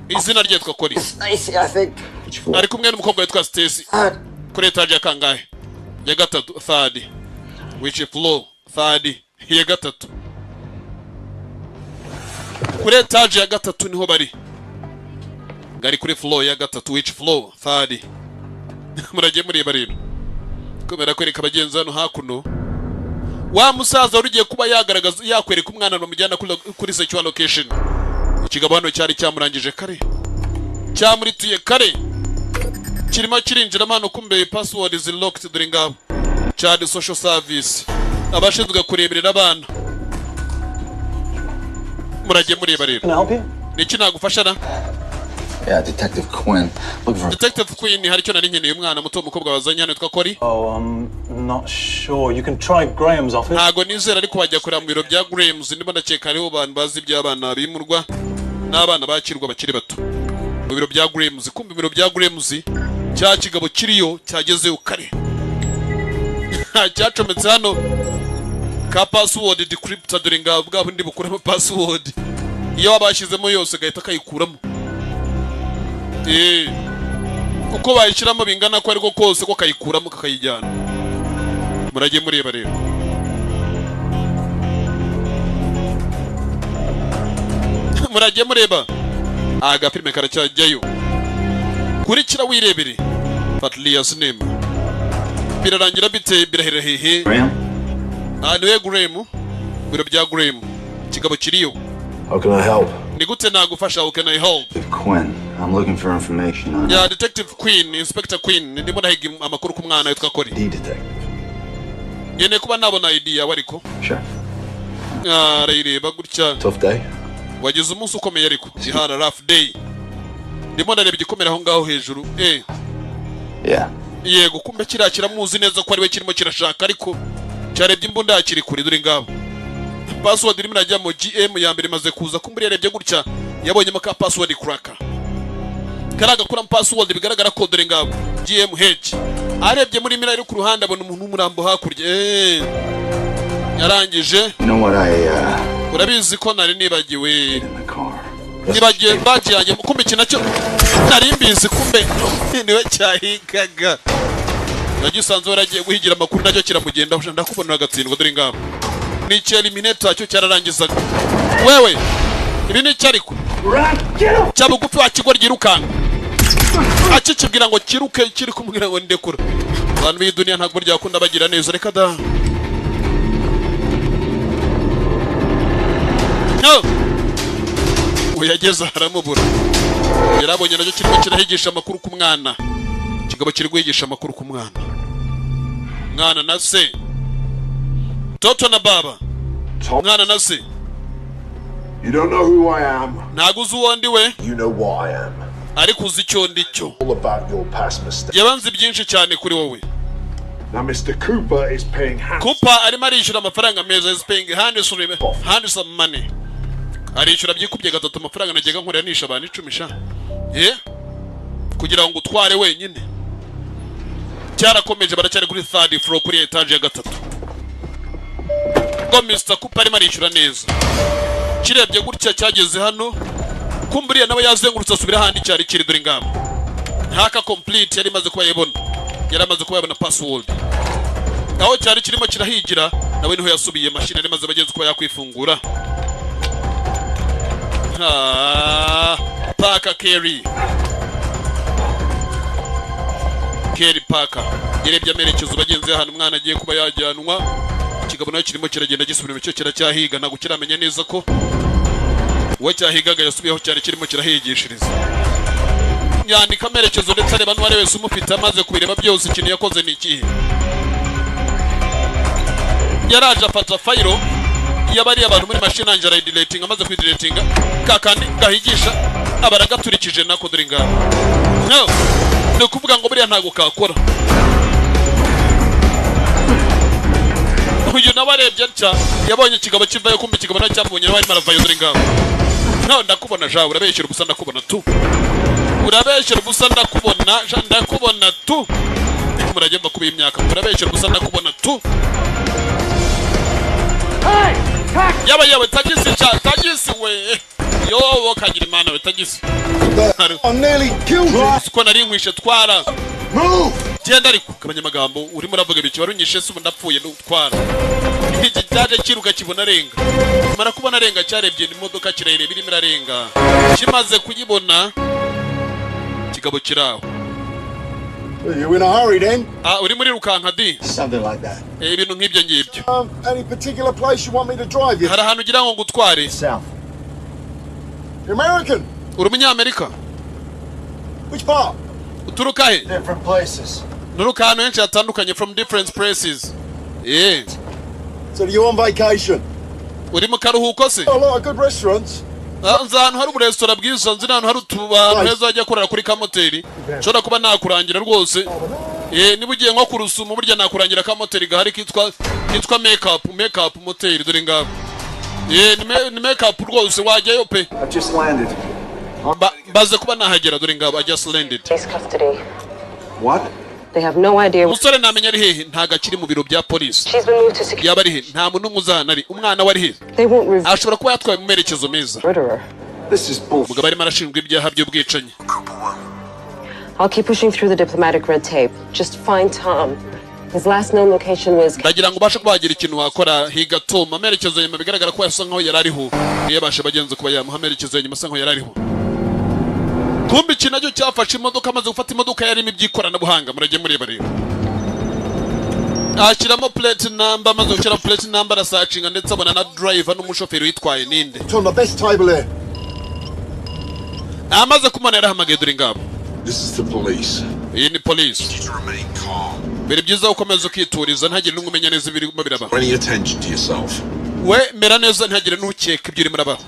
Izina rye yitwa Kori. I think. Ari kumwe n'umukobwa witwa Stacy. Kuri etage ya kangahe? Ya gatatu, third. Which floor? Third. Ya gatatu. Kuri etage ya gatatu niho bari. Gari kuri floor ya gatatu, which floor? Third. Murajye mureba rero. Kubera kwereka abagenzi hano hakuno. Wa musaza urugiye kuba yagaragaza yakwereka umwana bamujyana kuri secure location. Ikigabo hano cyari cyamurangije kare, cyamurituye kare, kirimo kirinjira hano kumbe password is locked dore ngabo. Child social service abashinzwe kureberera abana. Murajye mureba rero. Can I help you? Niki nagufasha na? Yeah, Detective Quinn. Looking for. Detective Quinn hari cyo nari nkeneye umwana muto umukobwa wazanye hano yitwa Kori. Oh, I'm not sure. You can try Graham's office. Ntago nizera ariko bajya kureba mu biro bya Graham's, ndimo ndakeka hariho abantu bazi iby'abana bimurwa n'abana bakirwa bakiri bato. Mu biro bya Graham's, kumbe biro bya Graham's cya kigabo kiriyo cyagezeyo kare. Cyacometse hano ka password decryptor dore ngabo bwa bundi bukuramo password. Iyo wabashizemo yose gahita kayikuramo. Uko bayishyiramo bingana ko ariko kose ko kayikuramo kakayijyana. Murajye mureba rero. Murajye mureba. Agafilme karacyajyayo. Kurikira wirebere. Fatlias name. Birarangira bite birahera hehe. Graham? Niwe Graham. biro bya Graham kigabo kiriyo. How can I help? Ni gute nagufasha? How can I help? Quinn, I'm looking for information on Yeah, Detective Quinn, Inspector Quinn, ndimo ndahiga amakuru ku mwana yitwa Kori. D detective. Yene kuba nabona idea wariko. Sure. Rayireba gutya. Tough day? Wagize umunsi ukomeye ariko. Jihara rough day. Ndimo ndareba igikomera aho ngaho hejuru. Yeah. Yego kumbe kiramuzi neza ko ari we kirimo kirashaka ariko cyarebye imbunda yakiri kuri dore ngabo. Password irimo najya mu GM ya mbere maze kuza kumburi yarebye gutya yabonyemo ka password cracker. Karaga kura password bigaragara ko dore ngabo GMH. Arebye muri mira iri ku ruhande abona umuntu umurambo hakurya. Yarangije. You know what Urabizi ko nari nibagiwe. in the car. Nibagiye bajyanye kumbe kinacyo nari mbizi kumbe niwe cyahigaga. Nagisanze waragiye guhigira amakuru nacyo kiramugenda ndakubona agatsindwa dore ngabo. Ni eliminator cyo cyararangizaga. Wewe ibi ni cyariko cyabugufi wakigwa ryirukanga akikibwira ngo kiruke kiri kumubwira ngo ndekura. Abantu b'idunia ntabwo ryakunda bagira neza reka da. No uyageza haramubura. Yarabonye nacyo kirimo kirahigisha amakuru ku mwana. Kigabo kiri guhigisha amakuru ku mwana. Mwana na se Toto na baba. Mwana na se. You don't know who I am. Naguze uwo ndi we. You know what I am. Ariko uzi icyo ndi cyo. All about your past mistakes. Yabanze byinshi cyane kuri wowe. Now Mr. Cooper is paying Cooper arimo arishyura amafaranga meza, is paying handsome money. Arishyura byikubye gatatu amafaranga najyaga nkoreranisha abantu 10 sha. Kugira ngo utware wenyine. Cyarakomeje baracyari kuri 3rd floor kuri etage ya gatatu. Ngo Mr. Cooper arimo arishyura neza. Kirebye gutya cyageze hano. Kumburiye nawe yazengurutse asubira handi cyari kiri dore ngabo. Haka complete yari maze kuba yebona. Yaramaze kuba yabona password. Aho cyari kirimo kirahigira nawe niho yasubiye machine yari maze bagenzi kuba yakwifungura. Paka Kerry Paka yerebye amerekezo bagenzi hano umwana agiye kuba yajyanwa. Ikigabo nayo kirimo kiragenda gisubira cyo kiracyahiga ntago kiramenya neza ko we cyahigaga yasubiyeho cyari kirimo kirahigishiriza. Yandika amerekezo ndetse areba n'uwari wese umufite amaze kubireba byose ikintu yakoze ni ikihe. Yaraje afata file yabari abantu muri machine angela deleting amaze kwideleting kakandi gahigisha abaragaturikije nako dore ngabo. No no kuvuga ngo buriya ntago kakora. Uyu nabarebye nca yabonye kigabo kivayo kumbi kigabo na cyabonye nawe maravayo dore ngabo. No ndakubona ja urabeshyira gusa ndakubona tu. Urabeshyira gusa ndakubona tu. Muragenda kuba imyaka urabeshyira gusa ndakubona tu. Yawe tagisi we. Yo wokagira imana we tagisi. I nearly killed you. Siko nari nkwishe twara. Move. Genda ariko kabanyamagambo urimo uravuga biki warunyishe se ndapfuye n'utwara. Iki cyaje kiruka kibona renga. Mara kubona renga cyarebye imodoka kirayire birimo irarenga. Kimaze kuyibona kigabo kiraho. You in a hurry then? Uri muri rukanka di. Something like that. Ibintu nk'ibyo ngibyo. Any particular place you want me to drive you? Hari ahantu ugira ngo ngutware. South. American? Uri umunyamerika? Which part? Uturuka he? Different places. Nuruka hano henshi hatandukanye from different places. So you're on vacation? Uri mu karuhuko se? A lot of good restaurants. Nza ahantu hari uburesitora bwiza, nzi n'ahantu hari utubanu heza wajya kurara kuri kamoteri. Nshobora kuba nakurangira rwose. Niba ugiye nko ku Rusumo burya nakurangira kamoteri gahari kitwa makeup moteri dore ngabo. Ni makeup rwose wajyayo pe. I just landed. Baze kuba nahagera dore ngabo I just landed. Police custody. What? They have no idea. Musore namenya ari hehe ntaga kiri mu biro bya police. She's been moved to security. Yaba ari he nta muntu umuzana ari umwana wari he. They won't reveal. Ashobora kuba yatwaye mu merekezo meza. Murderer. This is bullshit. Mugabo arimo arashinjwa ibyaha by'ubwicanyi. I'll keep pushing through the diplomatic red tape. Just find Tom. His last known location was. Ndagira ngo ubashe kubagira ikintu wakora higa Tom amerekezo nyuma bigaragara ko yasa nkaho yari ariho. Niye bashe bagenze kuba yamuha amerekezo nyuma asa nkaho yari ariho. Kumbi kinacyo cyafashe imodoka amaze gufata imodoka yarimo ibyikorana buhanga murage mureba rero. ashyiramo plate number amaze gushyiramo plate number arasacinga ndetse abona na driver n'umushoferi witwaye ninde. It's on the best table here. Amaze kumana yarahamagaye dore ngabo. This is the police. Iyi ni police. You need to remain calm. Biri byiza ukomeza ukituriza ntagire n'umenya neza ibirimo biraba. Pay attention to yourself. We mera neza ntagire n'ukeka ibyo urimo urabaho.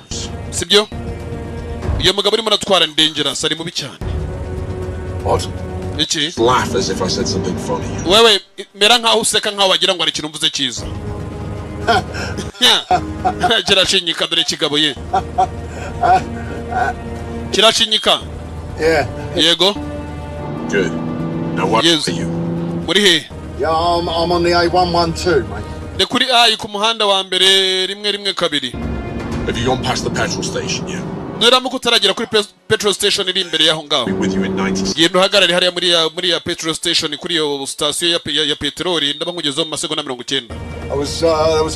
Sibyo? Iyo mugabo urimo aratwara dangerous ari mubi cyane. What? Iki? Laugh as if I said something funny. Wewe mera nkaho useka nkaho wagira ngo ari ikintu mvuze cyiza. Kirashinyika dore kigabo ye. Kirashinyika. Yeah. Yego. Good. Now what Yes. are you? Muri he? Yeah, I'm on the A112, mate. De kuri A ku muhanda wa mbere rimwe kabiri. Have you gone past the petrol station yet? Nuramuka utaragera kuri petrol station iri imbere yaho ngaho. I'll be with you in 90 seconds. Genda uhagarare hariya muri ya petrol station kuri iyo station ya petroli ndaba nkugezeho mu masegonda 90. There was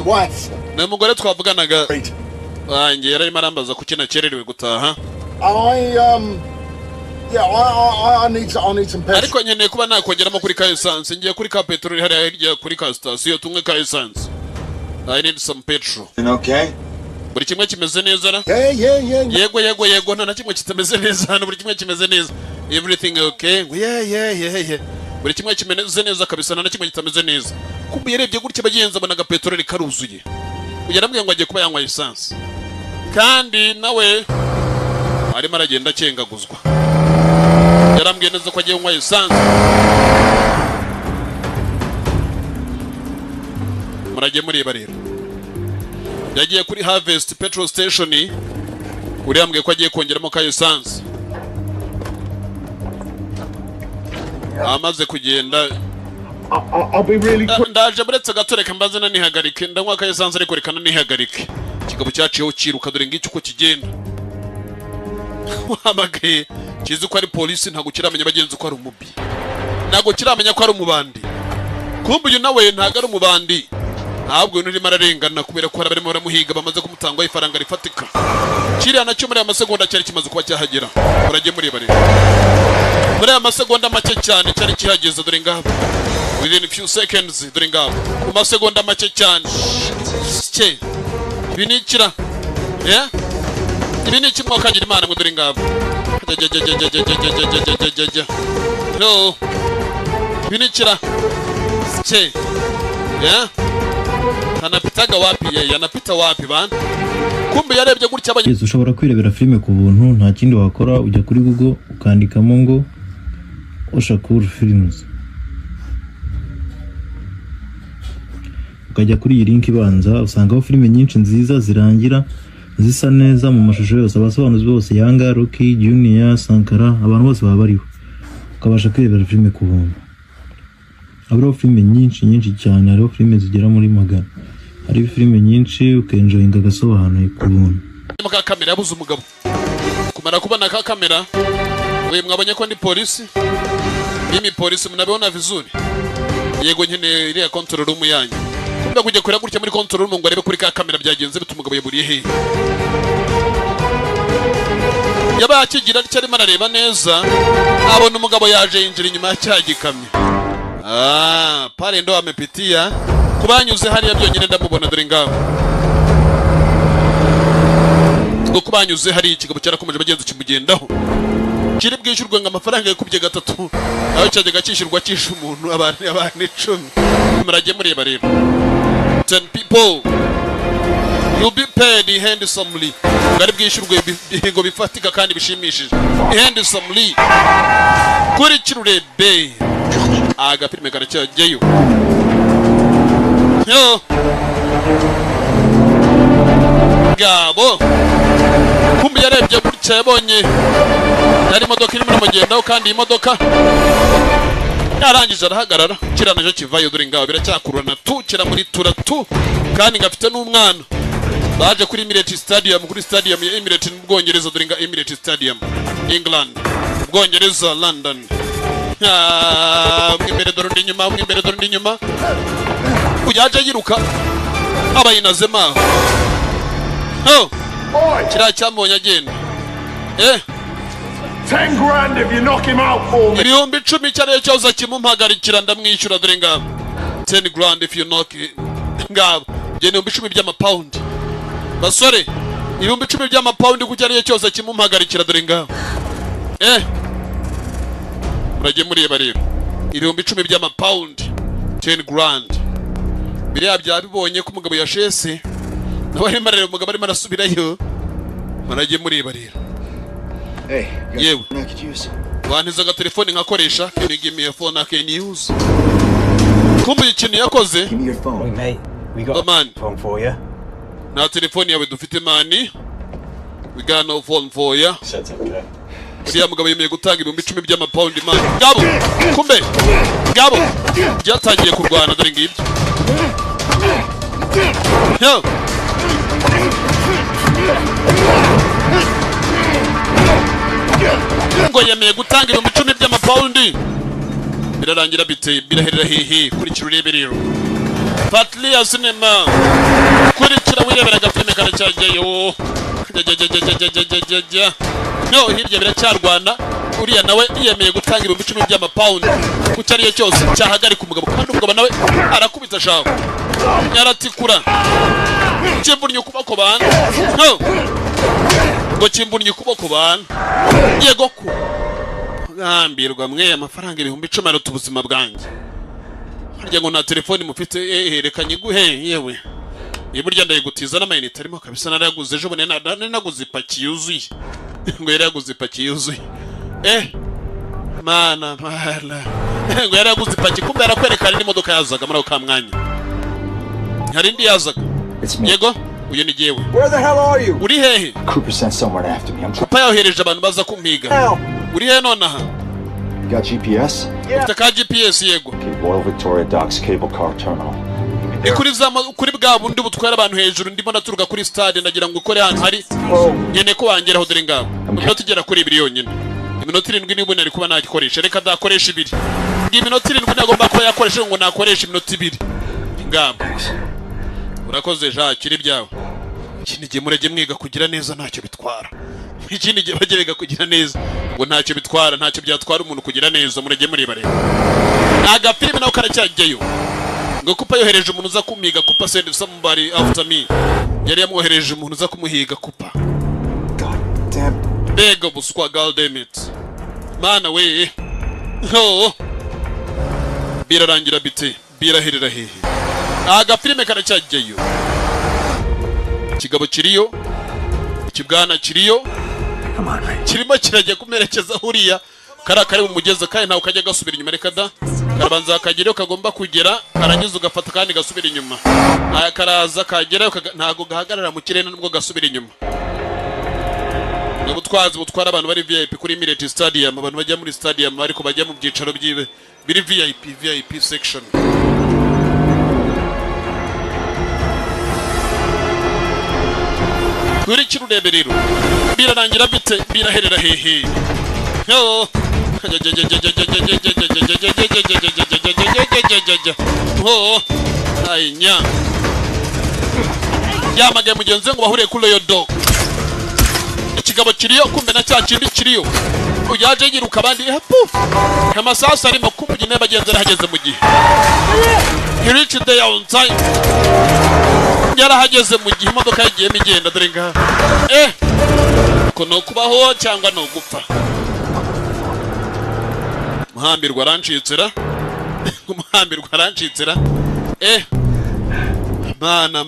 a wife. Na mugore twavuganaga. Great. Wanjye yararimo arambaza kuki nakererewe gutaha. I need some petrol. Ariko nkeneye kuba nakongeramo kuri ka essence. Ngiye kuri ka petroli hariya hirya kuri ka station tumwe ka essence. I need some petrol. Okay? Buri kimwe kimeze neza ra? Yeah. Yego nta kimwe kitameze neza hano buri kimwe kimeze neza. Everything okay? Yeah. Buri kimwe kimeze neza kabisa nta kimwe kitameze neza. Kumbe yarebye gutya bagenza abonaga petroli karuzuye. Yaramubwiye ngo agiye kuba yanywa essence. Kandi nawe arimo aragenda akengaguzwa. Yarambwiye neza ko agiye kunywa essence. Murage mureba rero. Yagiye kuri Harvest petrol station uriyambwiye ko agiye kongeramo ka essence. Amaze kugenda I'll be really quick. ndaje buretse gatoreka mbaze na nihagarike ndanywa ka essence ariko rekana nihagarike. Kigabo cyaciyeho kiruka dore ngiki uko kigenda. Wamagaye kizi ko ari police ntago kiramenya bagenzi ko ari umubi. Ntago kiramenya ko ari umubandi. Kumbe uyu nawe ntago ari umubandi. Ahubwo nuri mararengana kubera ko barimo baramuhiga bamaze kumutangwa ifaranga rifatika. Kiriya nacyo muri amasegonda cyari kimaze kuba cyahagera. Urage muri bare. Muri amasegonda make cyane cyari kihageze dore ngabo. Within a few seconds dore ngabo. Ku masegonda make cyane. Cye. Binikira. Yeah? Ibini kimwe kagira imana mu dore ngabo. No. Binikira. Cye. Yeah? Anapitaga wapi yeye? Anapita wapi bana? Kumbe yarebye gutya abanye. Yes, ushobora kwirebera filime ku buntu nta kindi wakora ujya kuri Google ukandikamo ngo Oshakur Films. Ukajya kuri iyi link ibanza usangaho filime nyinshi nziza zirangira zisa neza mu mashusho yose abasobanuzi bose Yanga, Rocky, Junior, Sankara abantu bose baba bariho. Ukabasha kwirebera filime ku buntu. Abro filime nyinshi cyane hariho filime zigera muri 100. Hari filime nyinshi ukenjoyinga Agasobanuye ku buntu. Ka kamera yabuze umugabo. Kumara kubona ka kamera we mwabonye ko ndi police. Mimi police mnabona vizuri. Yego nyene iriya control room yanyu. Kumbe kujya kureba gutya muri control room ngo arebe kuri ka kamera byagenze bitumugabo yaburiye he. Yaba akigira cyari marareba neza abona umugabo yaje yinjira inyuma ya cyagikamye. Pale ndo amepitia kubanyuze hariya byonyine ndamubona dore ngabo. Ngo kubanyuze hari ikigabo cyarakomeje bagenzi kimugendaho. Kiri bwishyurwe ngo amafaranga yakubye gatatu. Aho cyajyaga cyishyurwa cyisha umuntu abantu 10. Murage mureba rero. 10 people. You'll be paid handsomely. Ngari bwishyurwe bihingo bifatika kandi bishimishije. Handsomely. Kuri kirurebe. Agapirime karacyageyo. Yo. Gabo. Kumbe yarebye gutya yabonye yari imodoka irimo n'umugendaho kandi imodoka yarangije arahagarara kiranaje kivayo dore ngabo biracyakurana tu kira muri turatu kandi ngafite n'umwana baje kuri Emirates Stadium kuri stadium ya Emirates mu Bwongereza dore nga Emirates Stadium England Bwongereza London. Mwimbere dore ndi nyuma uyaje yiruka abayinazema. Kira cyambonye agenda. 10 grand if you knock him out for me. Ibihumbi 10 cyane cyoza kimumpagarikira ndamwishyura dore ngabo. 10 grand if you knock it. Ngabo je ni 10 by'amapaundi basore 10 by'amapaundi ku cyariye cyose kimumpagarikira dore ngabo murage mureba rero 10 by'amapaundi 10 grand biriya byabibonye ko umugabo yashese nawe arimo rero umugabo arimo arasubirayo murage mureba rero yewe wantizaga telefone nkakoresha can you give me a phone I can use kumbe ikintu yakoze Give me your phone. Wait, mate. We got a phone for you. Na telefone yawe dufite mani. We got no phone for you. That's okay. Uriya mugabo yemeye gutanga 10 by'amapaundi mani. Gabo, kumbe. Gabo. Byatangiye kurwana dore ngibyo. Yo. Ngo yemeye gutanga 10 by'amapaundi. Birarangira bite biraherera hehe kuri kirurebe rero. Patlia cinema kuri kira wirebera gafilme kana cyageyo. No hirya biracyarwana uriya nawe yemeye gutanga 10 by'amapaundi ku cyariye cyose cyahagarika umugabo kandi umugabo nawe arakubita shaho. Yaratikura. Kimbunnye ukuboko bana. No. Ngo kimbunnye ukuboko bana. Yego ko. Ngambirwa mwe amafaranga 10,000 aruta ubuzima bwanjye. Harya ngo na telefone mufite herekanye guhe yewe. Iburya ndayigutiza n'amayinite arimo kabisa naraguze ejo bone naguze ipaki yuzuye. Ngo yaraguze ipaki yuzuye. Mana mala. Ngo yaraguze ipaki kumbe yarakwerekana n'imodoka yazaga muri ka mwanya. Hari ndi yazaga. Yego uyu ni jewe. Where the hell are you? Uri hehe? Cooper sent someone after me. I'm trying. Papa yohereje abantu baza kumpiga. Uri hehe nonaha? You got GPS? Ufite ka GPS yego. Okay, Royal Victoria Docks Cable Car Terminal. Kuri bwa bundi butwara abantu hejuru ndimo naturuka kuri stade ndagira ngo ukore hano hari nyene ko wangeraho dore ngabo. Iminota igera kuri 2 yonyine. Iminota 7 niba nari kuba nagikoresha reka dakoresha 2. Iminota 7 nagomba ko yakoresha ngo nakoresha iminota 2. Ngabo. Urakoze ja kiri byawe. Ikindi gihe murege mwiga kugira neza ntacyo bitwara. Ikindi gihe bagerega kugira neza ngo ntacyo bitwara ntacyo byatwara umuntu kugira neza murege mureba rero. Naga filime nawe karacyajyeyo. Ngo kupa yohereje umuntu uza kumiga kupa send somebody after me. Yari yamwohereje umuntu uza kumuhiga kupa. God damn. Bego buswa god damn it. Mana we. Ho. Birarangira bite biraherera hehe. Naga filime karacyajyeyo. Kigabo kiriyo. Ikibwana kiriyo. Kirimo kirajya kumerekeza huriya karakari mu mugeze kandi ntawe kajya gasubira inyuma reka da karabanza kagere kagomba kugera karangiza ugafata kandi gasubira inyuma aya karaza kagera ntago gahagarara mu kirere nubwo gasubira inyuma n'ubutwazi butwara abantu bari VIP kuri Military Stadium abantu bajya muri stadium ariko bajya mu byicaro byibe biri VIP section. Kuri kirurebe rero birarangira bite biraherera hehe. Yo ho ainya yamage mugenzi ngo bahuriye kuri yo dog. Ikigabo kiriyo kumbe na cya kindi kiriyo uyaje yiruka abandi amasasa arimo kumbuye n'abagenzi arahageze mu gihe. He reached there on time. Yarahageze mu gihe imodoka yagiye migenda dore ngaha. Kono kubaho cyangwa no gupfa. Muhambirwa arancitsira. Muhambirwa arancitsira. Mana.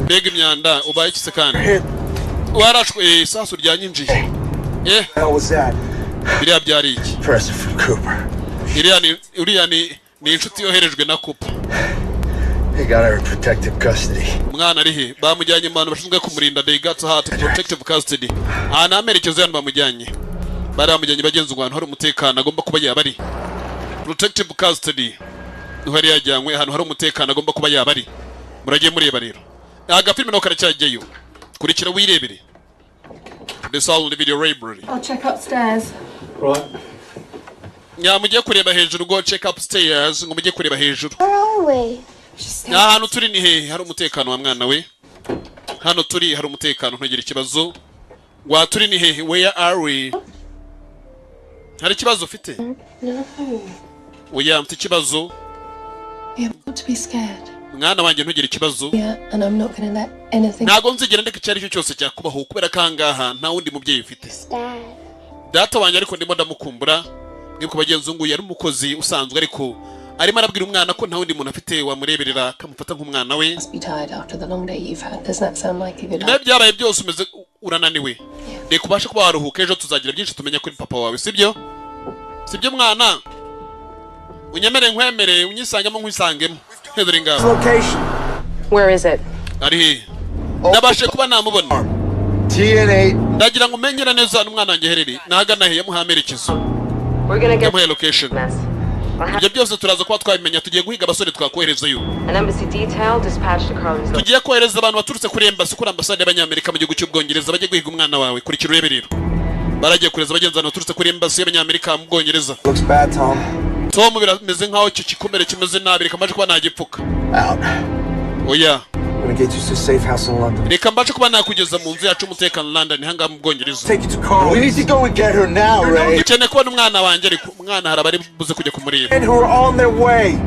Bega imyanda ubaye kise kandi. Warashwe sasu ryanyinjiye. How was that? Biriya byari iki? Present from Cooper. Uriya ni inshuti yoherejwe na Cooper. They got her in protective custody. Mwana arihe bamujyanye mu bantu bashinzwe kumurinda they got her to protective custody. Namerekezo yantu bamujyanye. Bari bamujyanye bagenzi ngo hari umutekano agomba kuba yabari. Protective custody. Uhari yajyanywe ahantu hari umutekano agomba kuba yabari. Muragiye mureba rero. Aga filime no karacyajyeyo. Kurikira wirebere. The sound video library. I'll check upstairs. Right. Mugiye kureba hejuru go check upstairs ngo mugiye kureba hejuru. Where are we? Hano turi ni hehe hari umutekano wa mwana we. Hano turi hari umutekano ntugire ikibazo. Wa turi ni hehe where are we? Hari ikibazo ufite? No. Oya mfite ikibazo. to be scared. Mwana wanjye ntugire ikibazo. Yeah, and I'm not going to let anything. Ntago nzigera ndeka icyo ari cyo cyose cyakubaho kubera kangaha nta wundi mubyeyi ufite. Data wanjye ariko ndimo ndamukumbura. Niko bagenzi ngo yari umukozi usanzwe ariko arimo arabwira umwana ko nta wundi muntu afite wamureberera kamufata nk'umwana we. Byabaye byose umeze urananiwe. Reka ubashe kuba waruhuka ejo tuzagira byinshi tumenya kuri papa wawe sibyo? Sibyo mwana? Unyemere nkwemere unyisangemo nkwisangemo. Hedore ngabo. Where is it? Ari. Nabashe kuba namubona. DNA. Ndagira ngo umenyera neza n'umwana wanjye hereri. Nahagana he yamuhamerekezo. We're going to get my location. Ibyo byose turaza kuba twabimenya tugiye guhiga abasore twakoherezayo. An embassy detail dispatched to Carlin's. Tugiye kohereza abantu baturutse kuri embassy kuri ambasade y'Abanyamerika mu gihugu cy'Ubwongereza bagiye guhiga umwana wawe kuri kirurebe rero. Baragiye kureza bagenzana baturutse kuri embassy y'Abanyamerika mu Bwongereza. Looks bad, Tom. Tom birameze nkaho icyo kikomere kimeze nabi reka mbaje kuba nagipfuka. Out. Oya. I'm gonna get you to a safe house in London. Reka mbaje kuba nakugeza mu nzu yacu umutekano London hanga mu Bwongereza. Take you to Carl. We need to go and get her now, Ray. Ukene kubona umwana wanjye ariko umwana harabari buze kujya kumureba. And who are on their way.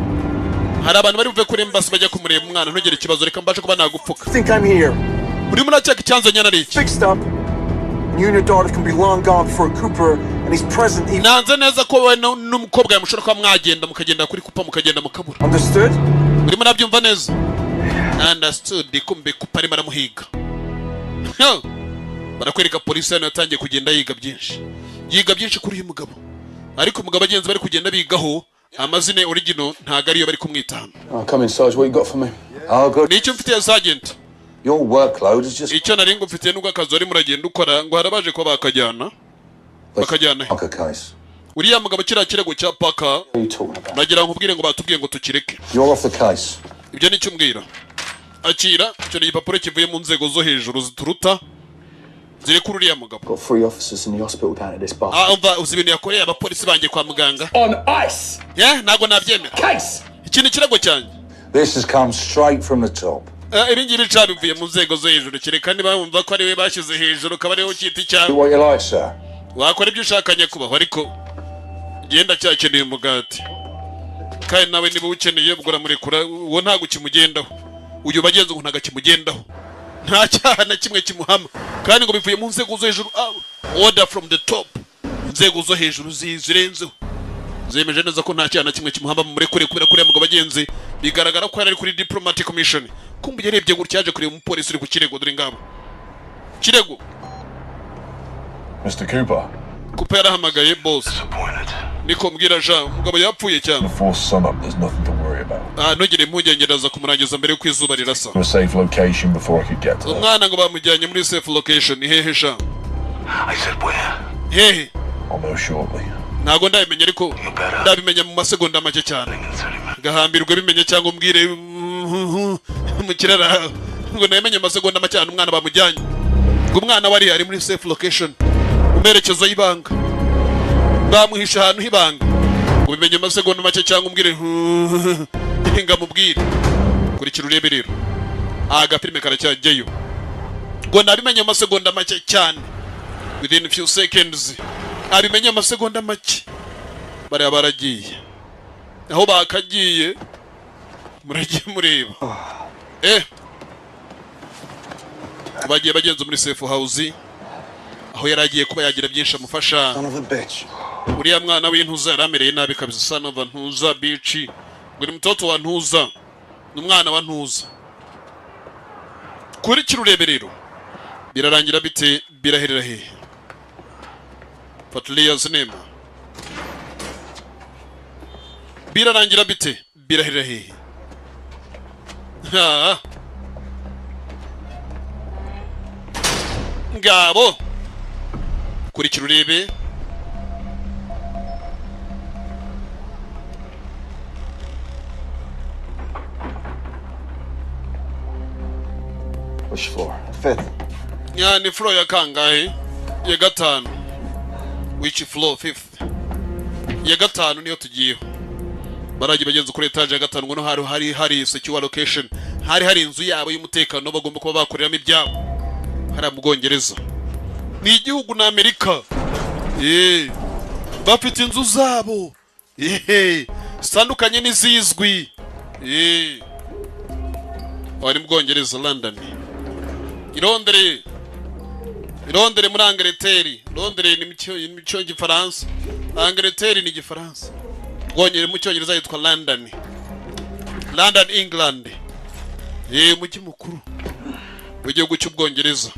Hari abantu bari buve kuri embassy bajya kumureba umwana ntugire ikibazo reka mbaje kuba nagupfuka. Think I'm here. Uri munacheka icyanze nyana riki. Fixed up. You and your daughter can be long gone before Cooper and he's present even. Nanze neza ko we n'umukobwa yamushora kwa mwagenda mukagenda kuri kupa mukagenda mukabura. Understood? Uri munabyumva neza? Understood kumbe kupa ari maramuhiga. Barakwereka polisi hano yatangiye kugenda yiga byinshi. Yiga byinshi kuri uyu mugabo. Ariko umugabo agenzi bari kugenda bigaho amazina original ntago ariyo bari kumwitana. Come in, Sarge. What you got for me? Oh, good. Nicyo mfite ya sergeant. Your workload is just. Icyo nari ngufitiye nubwo akazi ari muragenda ukora ngo harabaje ko bakajyana. Bakajyana. Okay, case. Uriya mugabo kira kirego cya paka. What are you talking about? Nagira nkubwire ngo batubwiye ngo tukireke. You're off the case. Ibyo nicyo mbwira. Akira cyo ni igipapuro kivuye mu nzego zo hejuru zituruta. Zire kuri uriya mugabo. Got 3 officers in the hospital down at this bar. Umva uzi ibintu yakoreye abapolisi banjye kwa muganga. On ice. Ntago nabyemera. Case. Iki ni kirego cyanjye. This has come straight from the top. Ibi ngibi cabivuye mu nzego zo hejuru kereka niba bumva ko ari we bashyize hejuru kaba ariho cyita cyane. Do what you like, sir. Wakora ibyo ushakanye kubaho ariko genda cyakeneye umugati. Kandi nawe niba ukeneye bugura murekura uwo ntago kimugendaho. Uyu bagenzi ngo ntaga kimugendaho. Nta cyaha na kimwe kimuhama. Kandi ngo bivuye mu nzego zo hejuru. Order from the top. Inzego zo hejuru zirenzeho. Zemeje neza ko nta cyaha na kimwe kimuhamba mu murekure kubera kuri mugabo bagenzi bigaragara ko ari kuri diplomatic mission. Kumbe yarebye gutya yaje kureba umupolisi uri ku kirego dore ngabo. Kirego. Mr. Cooper. Cooper yarahamagaye boss. Niko mbwira Jean umugabo yapfuye cyane. Before sun up, there's nothing to worry about. Ntugire impungenge ndaza kumurangiza mbere yuko izuba rirasa. A safe location before I could get to it. Umwana ngo bamujyanye muri safe location hehe Jean. I said where? Hehe. I'll know shortly. Ntago ndabimenya ariko ndabimenya mu masegonda make cyane. Gahambirwe bimenye cyangwa umbwire mu kirara ngo namenye amasegonda make cyane umwana bamujyanye. Ngo umwana wari ari muri safe location. Umerekezo y'ibanga. Bamuhisha ahantu hibanga. Ngo bimenye amasegonda make cyangwa umbwire ngamubwire. Kurikira urebe rero. Agafilme karacyajyeyo. Ngo nabimenye amasegonda make cyane. Within a few seconds. Abimenye amasegonda make. Bari abaragiye. Aho bakagiye muragiye mureba. Bagiye bagenza muri safe house. Aho yaragiye kuba yagira byinshi amufasha. Son of a bitch. Uriya mwana w'intuza yaramereye nabi kabisa son of a ntuza bitch. Ngo mtoto wa ntuza. N'umwana wa ntuza. Kuri kirurebe rero. Birarangira bite biraherera he. Patlia's name. Birarangira bite biraherera he. Ngabo. Kuri kirurebe. Which floor? 5th. Ni floor ya kangahe? Ya gatanu. Which floor? 5th. Ya gatanu niyo tugiyeho. Baragiye bagenze kuri etage ya gatanu ngo no hari secure location. Hari inzu yabo y'umutekano bagomba kuba bakoreramo ibyabo. Hari mu Bwongereza. Ni igihugu na Amerika. Bafite inzu zabo. Zitandukanye n'izizwi. Wari mu Bwongereza London. Londres muri Angleterre. Londres ni mu Gifaransa. Angleterre ni Gifaransa. Bwongereza mu Cyongereza yitwa London. London, England. Mujyi mukuru w'igihugu cy'Ubwongereza.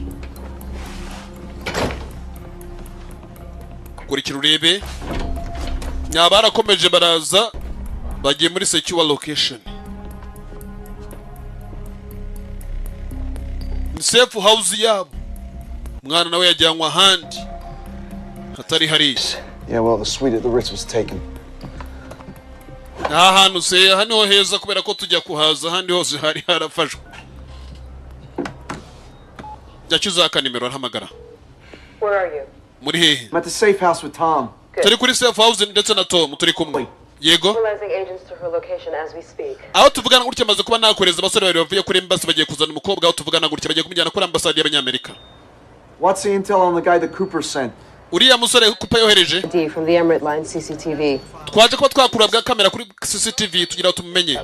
Kurikira urebe. Nyabarakomeje baraza bagiye muri secure location. Safe house yabo. Mwana nawe yajyanwa ahandi hatari hari. Yeah, well, the suite at the Ritz was taken. Ahantu se hano heza kubera ko tujya kuhaza handi hose hari harafashwe. Jyacyuzaka nimero arahamagara. Where are you? Muri hehe? I'm at the safe house with Tom. Turi kuri safe house ndetse na Tom turi kumwe. Yego. Mobilizing agents to her location as we speak. Aho tuvugana gutya maze kuba nakoreza abasore bari bavuye kuri embassy bagiye kuzana umukobwa aho tuvugana gutya bagiye kumujyana kuri ambassade y'Abanyamerika. What's the intel on the guy that Cooper sent? Uriya musore kupa yohereje. D from the Emirate Line CCTV. Twaje ko twakurabwa kamera kuri CCTV tugira tumumenye.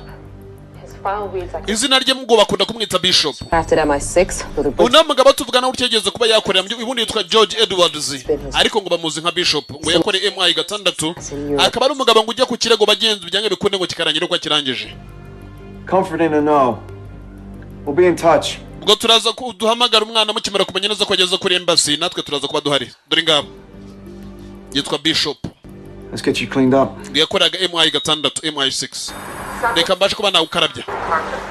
His file reads like Izina rye mubwo bakunda kumwita Bishop. crafted MI6 with a Una mugabo tuvugana gutya yageze kuba yakorera mu ibundi yitwa George Edwards. Ariko ngo bamuzi nka Bishop ngo yakoreye MI 6 akaba ari umugabo ngo ujya ku kirego bagenzi bijyanye bikunde ngo kikarangira uko kirangije. Comforting to know. We'll be in touch. Ubwo turaza kuduhamagara umwana mukimera kumenya neza ko ageze kuri embassy natwe turaza kuba duhari. Dore ngabo. Yitwa Bishop. Let's get you cleaned up. Yakoraga MI 6 MI 6. Reka mbashe kuba nawe ukarabya.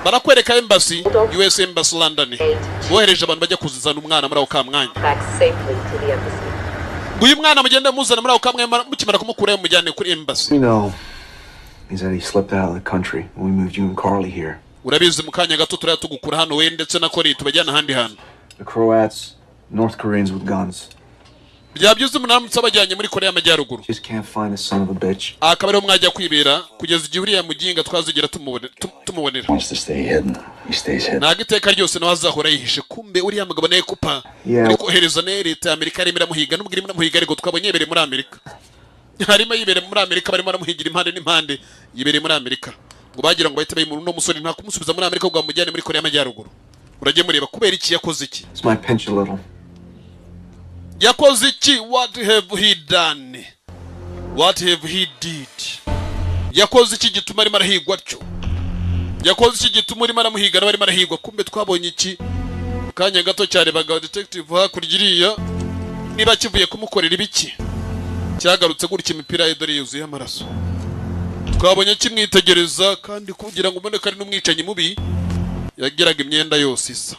Barakwereka embassy US Embassy London. Bohereje abantu bajya kuzizana umwana muri aho kamwanya. back safely to the embassy. Uyu mwana mugende muzana muri aho kamwanya mukimera kumukura mujyane kuri embassy. You know, he said he slipped out of the country when we moved you and Carly here. Urabizi mu kanya gato turaya tugukura hano we ndetse na Kori tubajyana handi hano. The Croats, North Koreans with guns. Byabyuze umunamutse abajyanye muri Korea y'Amajyaruguru. Just can't find the son of a bitch. Akaba ariho mwajya kwibera kugeza igihe uriya muginga twazigira tumubonera. Wants to stay hidden. He stays hidden. Nta giteka ryose nawe azahora yihishe kumbe uriya mugabo naye kupa. Uri kohereza ne leta ya Amerika rimira muhiga n'ubwo rimira muhiga ariko twabonye yibere muri Amerika. Harimo yibere muri Amerika barimo baramuhigira impande n'impande yibere muri Amerika. Ngo bagira ngo bahite bayimura no musore nta kumusubiza muri Amerika ubwo amujyane muri Korea y'Amajyaruguru. Urajye mureba kubera iki yakoze iki? It's my pinch a little. Yakoze iki? What have he done? What have he did? Yakoze iki gituma ari marahigwa cyo? Yakoze iki gituma ari maramuhiga n'abari marahigwa kumbe twabonye iki? Kanya gato cyane bagabo detective hakurya niba kivuye kumukorera ibiki? Cyagarutse gutya imipira ye dore yuzuye amaraso. Twabonye kimwitegereza kandi kugira ngo ubone ari n'umwicanyi mubi yagiraga imyenda yose isa.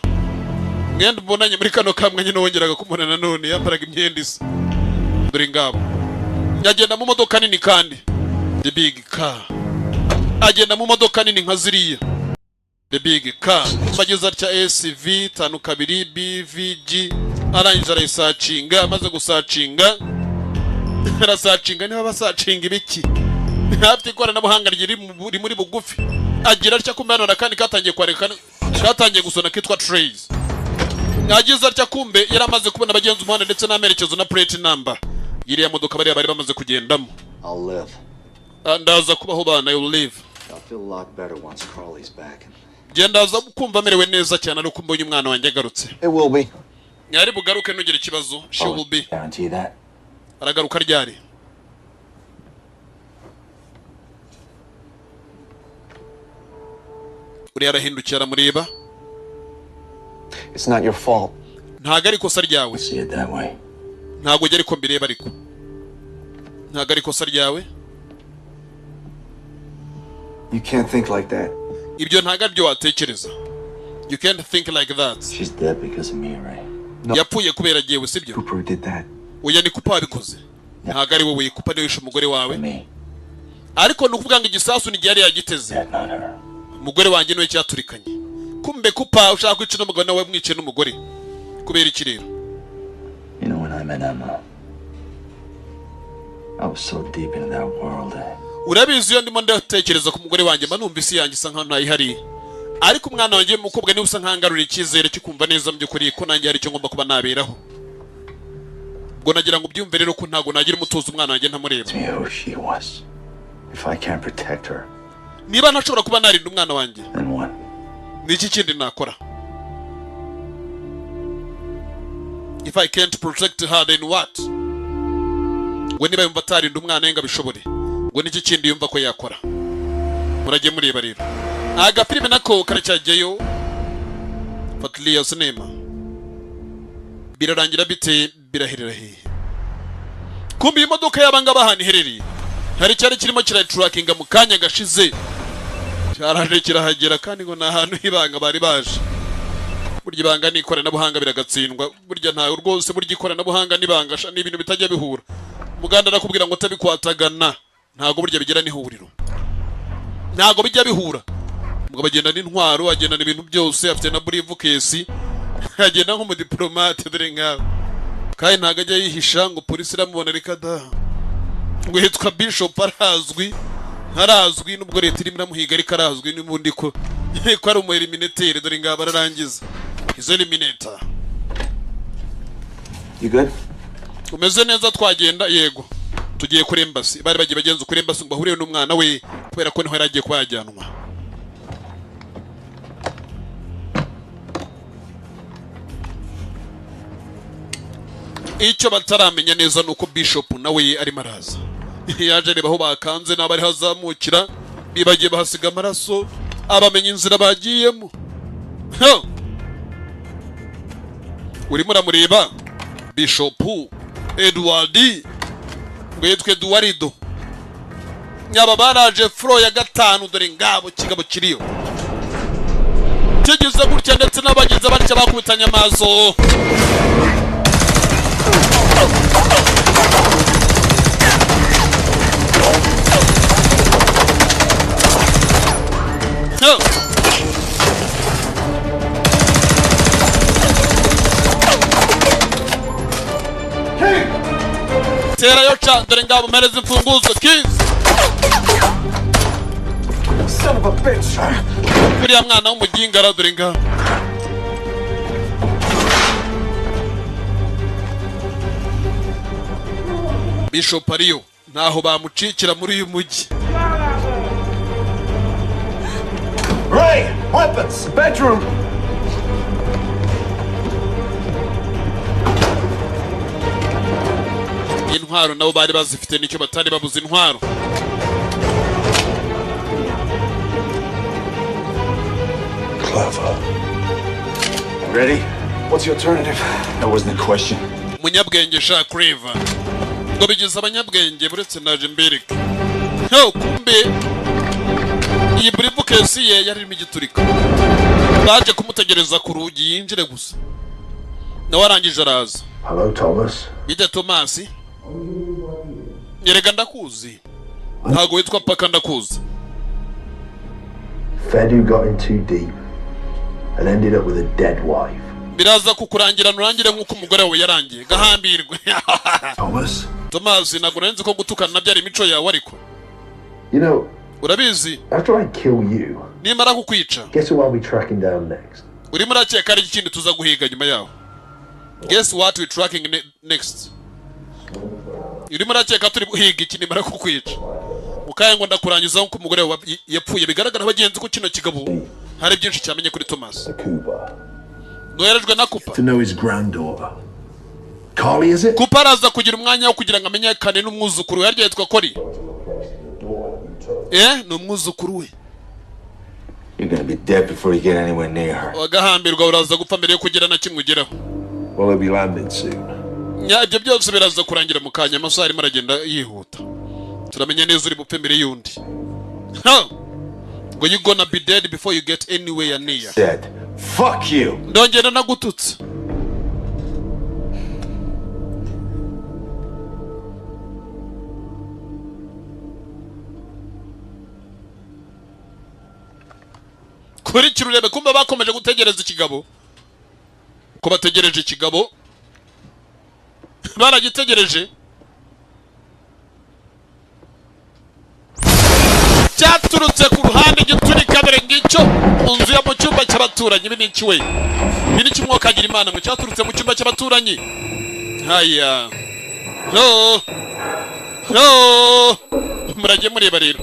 Mwenda mbonanye muri kano kamwanya nongeraga kumubona nanone yambaraga imyenda isa. Dore ngabo. Yagenda mu modoka nini kandi. The big car. Agenda mu modoka nini nka ziriya. The big car. Bageze atya SV 52 BVG arangije arayisacinga amaze gusacinga. Arasacinga niba basacinga ibiki. Hafite ikoranabuhanga riri muri bugufi. Agira atya kumbe hano nakandi katangiye kwarekana. Katangiye gusona kitwa trays. Nagize atya kumbe yaramaze kubona abagenzi umuhanda ndetse n'amerekezo na plate number. Yiriya modoka bari bamaze kugendamo. I'll live. Ndaza kubaho bana you live. I'll feel a lot better once Carly's back. Gendaza kumva merewe neza cyane ari kumbonye umwana wanjye agarutse. It will be. Nyari bugaruke nugira ikibazo. She will be. Guarantee that. Aragaruka ryari? Uri arahindukira aramureba. It's not your fault. Ntago ari kosa ryawe. See it that way. Ntago ujya ariko mbireba ariko. Ntago ari kosa ryawe. You can't think like that. Ibyo ntago aribyo watekereza. You can't think like that. She's dead because of me, right? No. Yapfuye kubera jewe sibyo? Cooper did that. Oya ni kupa wabikoze. Ntago ari wowe kupa niwe wishe umugore wawe. Me. Ariko nukuvuga ngo igisasu ni ryari yagiteze. That not her. Umugore wanjye niwe cyaturikanye. Kumbe kupa ushaka kwica n'umugabo nawe mwice n'umugore. Kubera iki rero? You know when I met Emma, I was so deep into that world. Urabizi iyo ndimo ndatekereza ku mugore wanjye mba numva isi yanjye isa nkaho ntayihari. Ariko umwana wanjye mukobwa niwe usa nkangarura icyizere cyo kumva neza mu by'ukuri ko nanjye hari icyo ngomba kuba naberaho. Ngo nagira ngo byumve rero ko ntago nagira umutuzo umwana wanjye ntamureba. It's me who she was. If I can't protect her. niba ntashobora kuba narinda umwana wanjye Then what? niki kindi nakora? If I can't protect her, then what? We niba yumva atarinda umwana yenga bishobore, ngo niki kindi yumva ko yakora? Murajye mureba rero. Agafilime nako karacyajyayo. Fatliya sinema. Birarangira bite biraherera he? Kumbi imodoka y'abanga bahani hereri. Hari cyari kirimo kiratrackinga mu kanya gashize. Cyaraje kirahagera kandi ngo nahantu hibanga bari baje. Burya ibanga nikora nabuhanga biragatsindwa. Burya ntayo rwose burya ikora nabuhanga nibangasha n'ibintu bitajya bihura. Muganda arakubwira ngo tabikwatagana. Ntago burya bigera nihuriro. Ntago bijya bihura. Mugabo agenda n'intwaro, agenda n'ibintu byose, afite na briefcase. Agenda nko mu diplomate dore ngaho. Kandi ntago ajya yihisha ngo polisi iramubona reka da. Ngo hitwa Bishop arazwi. Harazwi nubwo leta irimo iramuhiga ariko arazwi n'ubundi ko ari umu eliminateur dore ngaho bararangiza. He's eliminator. You good? Umeze neza twagenda yego. Tugiye kuri embassy. Bari bagiye bagenza kuri embassy ngo bahuriye n'umwana we kubera ko niho yaragiye kwajyanwa. Icyo bataramenya neza nuko Bishop nawe ari maraza. Yaje reba aho bakanze n'abari hazamukira bibagiye bahasiga amaraso abamenye inzira bagiyemo. Urimo uramureba Bishop Edward Gwetwe Duwarido nyaba baraje fro ya gatanu dore ngabo kigabo kiriyo kigeze gutya ndetse n'abagize barya bakubitanya amaso. Tera yo cha dore ngabo mereze imfunguzo kids. Son of a bitch! Kuriya mwana w'umugingara dore ngabo. Bishop ariyo naho bamucikira muri uyu mujyi. Ray! Weapons! Bedroom! Intwaro nabo bari bazifite nicyo batari babuze intwaro. Clever. Ready? What's your alternative? That wasn't a question. Munyabwenge sha Clever. Ngo bigize abanyabwenge buretse naje mbirika. Kumbe iyi briefcase ye yari irimo igiturika. Baje kumutegereza ku rugi yinjire gusa. Nawe arangije araza. Hello, Thomas. Bite Thomas? Yerega ndakuzi. Ntago witwa paka ndakuzi. Fedu got in too deep and ended up with a dead wife. Biraza kukurangira nurangire nkuko umugore we yarangiye gahambirwe. Thomas nagurenze ko gutukana nabyari imico yawe ariko. You know, urabizi after I kill you, nimara kukwica. Guess who I'll be tracking down next? Urimo urakeka ari ikindi tuza guhiga nyuma yaho. Guess what we tracking next? Urimo urakeka turi guhiga iki nimara kukwica. Ukaye ngo ndakurangiza nko umugore wawe yapfuye bigaragara bagenzi ko kino kigabo hari byinshi cyamenye kuri Thomas. Noherejwe na Kupa. To know his granddaughter. Carly, is it? Kupa araza kugira umwanya wo kugira ngo amenyekane n'umwuzukuru yaryo yitwa Kori. No umwuzukuru we. You're gonna be dead before you get anywhere near her. Wagahambirwa uraza gupfa mbere yo kugira na kimwe ugeraho. Well, we'll be landing soon. Ibyo byose biraza kurangira mu kanya amasaha arimo aragenda yihuta. Turamenya neza uri bupfe mbere y'undi. Ngo you gonna be dead before you get anywhere near. Dead. Fuck you. Ndongera nagututse. Kuri kirurebe kumba bakomeje gutegereza ikigabo. Ko bategereje ikigabo. Baragitegereje. Cyaturutse ku ruhande giturika dore ngicyo unzu ya mu cyumba cy'abaturanyi ibi niki we. Ibi niki mwokagira Imana ngo cyaturutse mu cyumba cy'abaturanyi. Haya. No. Murage mureba rero.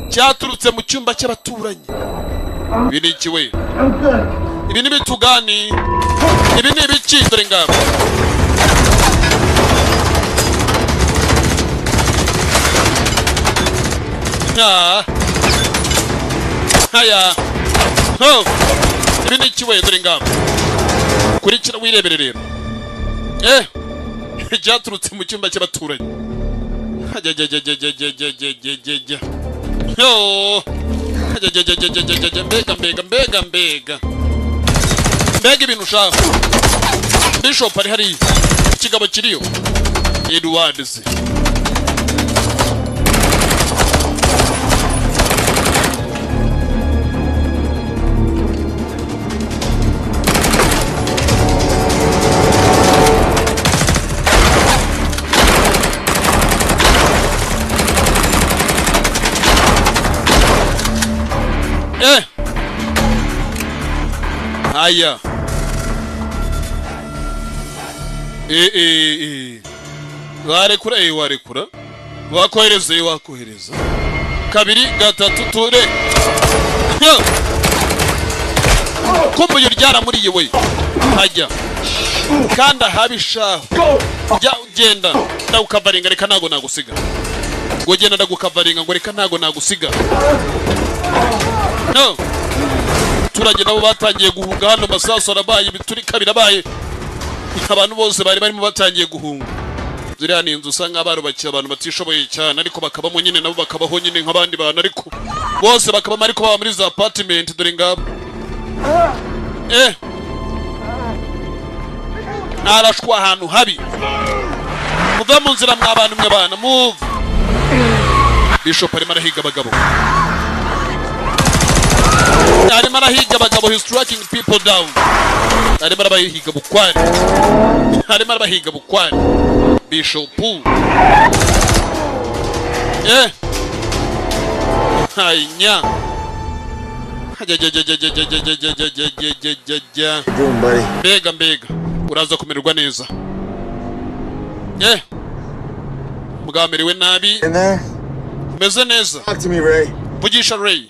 cyaturutse mu cyumba cy'abaturanyi. Ibi ni iki we? Ibi ni bitugani. Ibi ni ibiki? Dore ngabo. Haya. Ho. Ibi ni iki we? Dore ngabo. Kurikira wirebere rero. Cyaturutse mu cyumba cy'abaturanyi. Yo. Mbega ibintu ushaka. Bishop ari hari ikigabo kiriyo. Edwards. Aya. Warekura warekura. Wakohereza. Kabiri gatatu ture. Kumbu yuryara muri yewe. Hajya. Kanda habisha. Jya ugenda. Ndagukavaringa reka ntago nagusiga. Ngo genda ndagukavaringa ngo reka ntago nagusiga. No. Turage nabo batangiye guhunga hano masaso arabaye biturika birabaye. Abantu bose bari barimo batangiye guhunga. Ziriya ni inzu usanga barubakiye abantu batishoboye cyane ariko bakabamo nyine nabo bakabaho nyine nk'abandi bantu ariko bose bakabamo ariko baba muri za apartment dore ngabo. Arashwa ahantu habi. Muva mu nzira mw'abantu mwe bana move. Bishop arimo arahiga abagabo. Arimo arahiga abagabo, he's tracking people down. Arimo arabahiga bukwari. Arimo arabahiga bukwari. Bishop. Hainya. Mbega. Uraza kumererwa neza. Mugameriwe nabi. Meze neza. Talk to me, Ray. Vugisha Ray.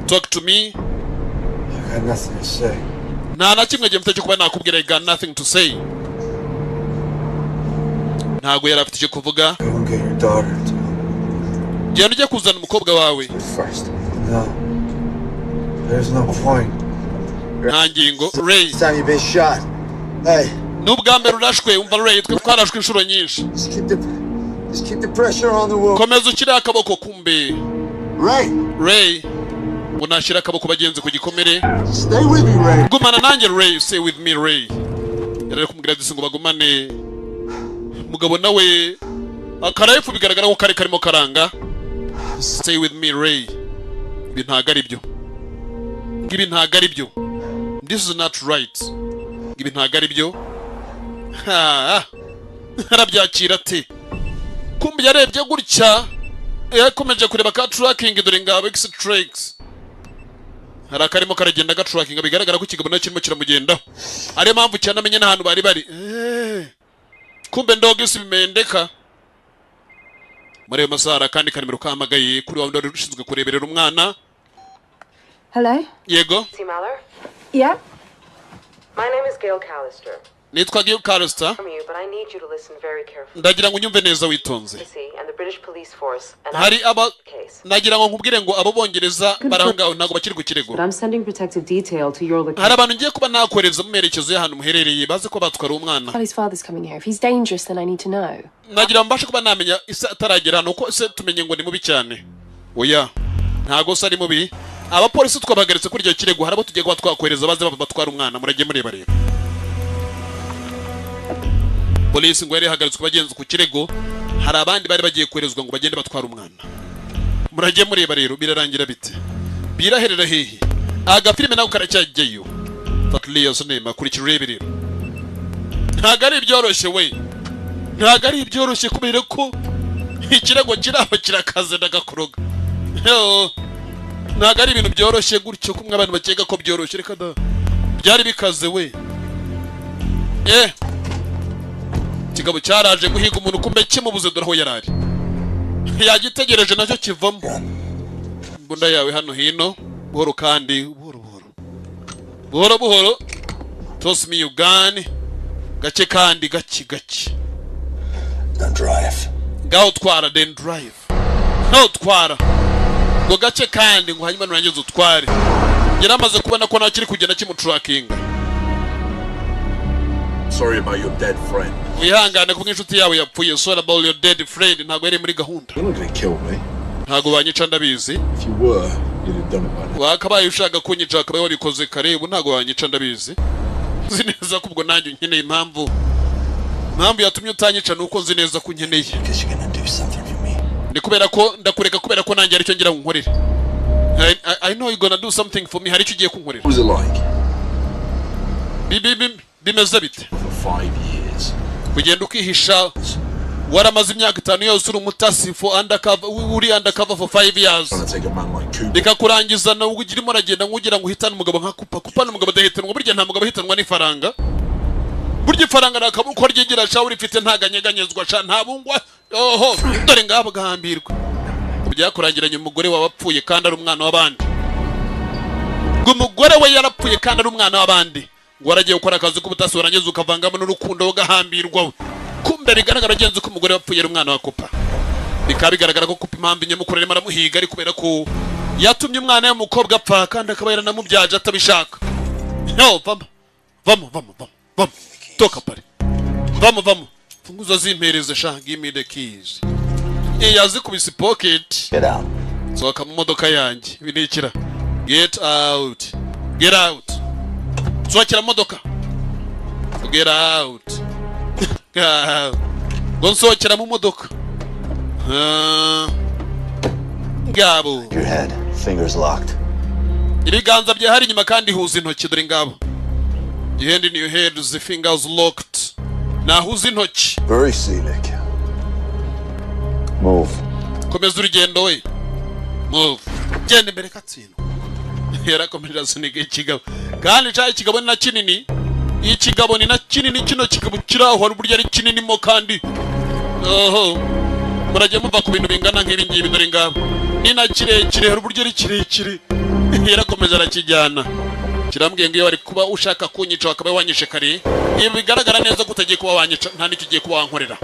Talk to me. I got nothing to say. Na kimwe gihe mfite kuba nakubwira I got nothing to say. Ntago yari afite icyo kuvuga. Go and get your daughter. Genda ujye kuzana umukobwa wawe. First. No. There's no point. Nta ngingo. Ray. This time you've been shot. Hey. Nubwa mbere urashwe umva Ray twe twarashwe inshuro nyinshi. Just keep the pressure on the wound. Komeza ukira akaboko kumbe. Ray. Unashira akaboko bagenze ku gikomere. Stay with me, Ray. Gumana nanjye Ray, stay with me Ray. Yari kumubwira ati ngo bagumane. Mugabo nawe akarayifu bigaragara ko kare karimo karanga. Stay with me Ray. Ibi ntago ari byo. Ibi ntago ari byo. This is not right. Ibi ntago ari byo. Harabyakira ate. Kumbe yarebye gutya. Yakomeje kureba ka tracking dore ngabo X-Tracks. Harakarimo karagenda ga tracking bigaragara ko ikigabo nakirimo kiramugendaho. Ari mpamvu cyane amenye n'ahantu bari. Kumbe ndogo isi bimendeka. Muri masara kandi kanimero kahamagaye kuri wanda rushinzwe kureberera umwana. Hello? Yego. Simaler? Yeah. My name is Gail Callister. Nitwa Gail Callister. But I need you to listen very carefully. Ndagira ngo unyumve neza witonze. And the British police force and hari aba nagira ngo nkubwire ngo abo bongereza barahanga ntago bakiri gukirego. But I'm sending protective detail to your location. Hari abantu ngiye kuba nakoreza mu merekezo y'ahantu muherereye baze ko batwara umwana. His father's coming here. If he's dangerous then I need to know. Nagira mbashe kuba namenya isa ataragera nuko se tumenye ngo ni mubi cyane. Oya. Ntago se ari mubi. Abapolisi twabagaritse kuri icyo kirego harabo tugiye kuba twakoreza baze batwara umwana murage mureba rero. Polisi ngo yari hagaritswe bagenze ku kirego hari abandi bari bagiye kwerezwa ngo bagende batwara umwana. Murage mureba rero birarangira bite? Biraherera hehe? Aga filime nawe karacyajyeyo. Fatliya sonema kuri kirebe rero. Ntago ari byoroshye we. Ntago ari byoroshye kubera ko ikirego kiraho kirakaze ndagakoroga. Ntago ari ibintu byoroshye gutyo kumwe abantu bakeka ko byoroshye reka da. Byari bikaze we. Kigabo cyaraje guhiga umuntu kumbe kimubuze dore aho yarari. Yagitegereje nacyo kivamo. imbunda yawe hano hino buhoro kandi buhoro toss me your gun gake kandi gake Then drive. Ngaho twara then drive. No twara. Ngo gake kandi ngo hanyuma nurangiza utware. Yaramaze kubona ko nakiri kugenda kimutracking. Sorry about your dead friend. Wihangane ku bw'inshuti yawe yapfuye. Sorry about your dead friend. Ntago yari muri gahunda. You're not gonna kill me. Ntago banyica ndabizi. If you were, you'd have done it by now. Wakabaye ushaka kunyica akabaye wabikoze kare. Ubu ntago banyica ndabizi. Nzi neza ko ubwo nanjye nkeneye impamvu yatumye utanyica nuko nzi neza ko nkeneye. Because you're gonna do something for me. Ni kubera ko ndakureka kubera ko nanjye aricyo ngira nkunkorera. I know you're gonna do something for me. Hari icyo ugiye kunkorera. What was it like? Bimeze bite? For 5 years. Kugenda ukihisha waramaze imyaka 5 yose uri umutasi uri undercover for 5 years. Trying to take a man like Cooper. Bikakurangiza na ugirimo ragenda ngugira ngo uhitane umugabo nka kupa n'umugabo adahitanwa burya nta mugabo ahitanwa n'ifaranga. Burya ifaranga nakabuko ryigira sha uri fite ntaganyeganyezwa sha ntabungwa. Oho dore ngabo gahambirwa. Byakurangiranye umugore wabapfuye kandi ari umwana w'abandi. Ngo umugore we yarapfuye kandi ari umwana w'abandi. Ngo aragiye gukora akazi k'ubutasi warangeze ukavangamo n'urukundo ugahambirwa. Kumbe bigaragara genze ko umugore wapfuye ari umwana wa Kupa. Bikaba bigaragara ko Kupa impamvu nyamukorere maramuhiga ari kubera ko yatumye umwana w'umukobwa apfa kandi akaba yaranamubyaje atabishaka. No, vamo. Toka pare. Vamo. Funguzo zimpereze sha, give me the keys. Yazi kubisi pocket. Get out. Soka mu modoka yanjye. Binikira. Get out. Soka modoka. Get out. Gonsohokera mu modoka. Ngabo. Your head. Fingers locked. Ibiganza bye hari nyuma kandi huza intoki dore ngabo. Your hand in your head, the fingers locked. Na huza intoki. Very scenic. Move. Komeza urugendo we. Move. Genda imbere katsino. Yarakomerera suniga ikigabo. Kandi cyaye ikigabo ni na kinini. Ikigabo ni na kinini kino kigabo kiraho hari burya ari kinini mo kandi. Oho. Murajye muva ku bintu bingana nk'ibi ngibi dore ngabo. Ni na kirekire hari burya ari kirekire. Yarakomeza arakijyana. Kirambwiye ngo bari kuba ushaka kunyica wakaba wanyishe kare. Ibi bigaragara neza ko utagiye kuba wanyica nta nicyo ugiye kuba wankorera.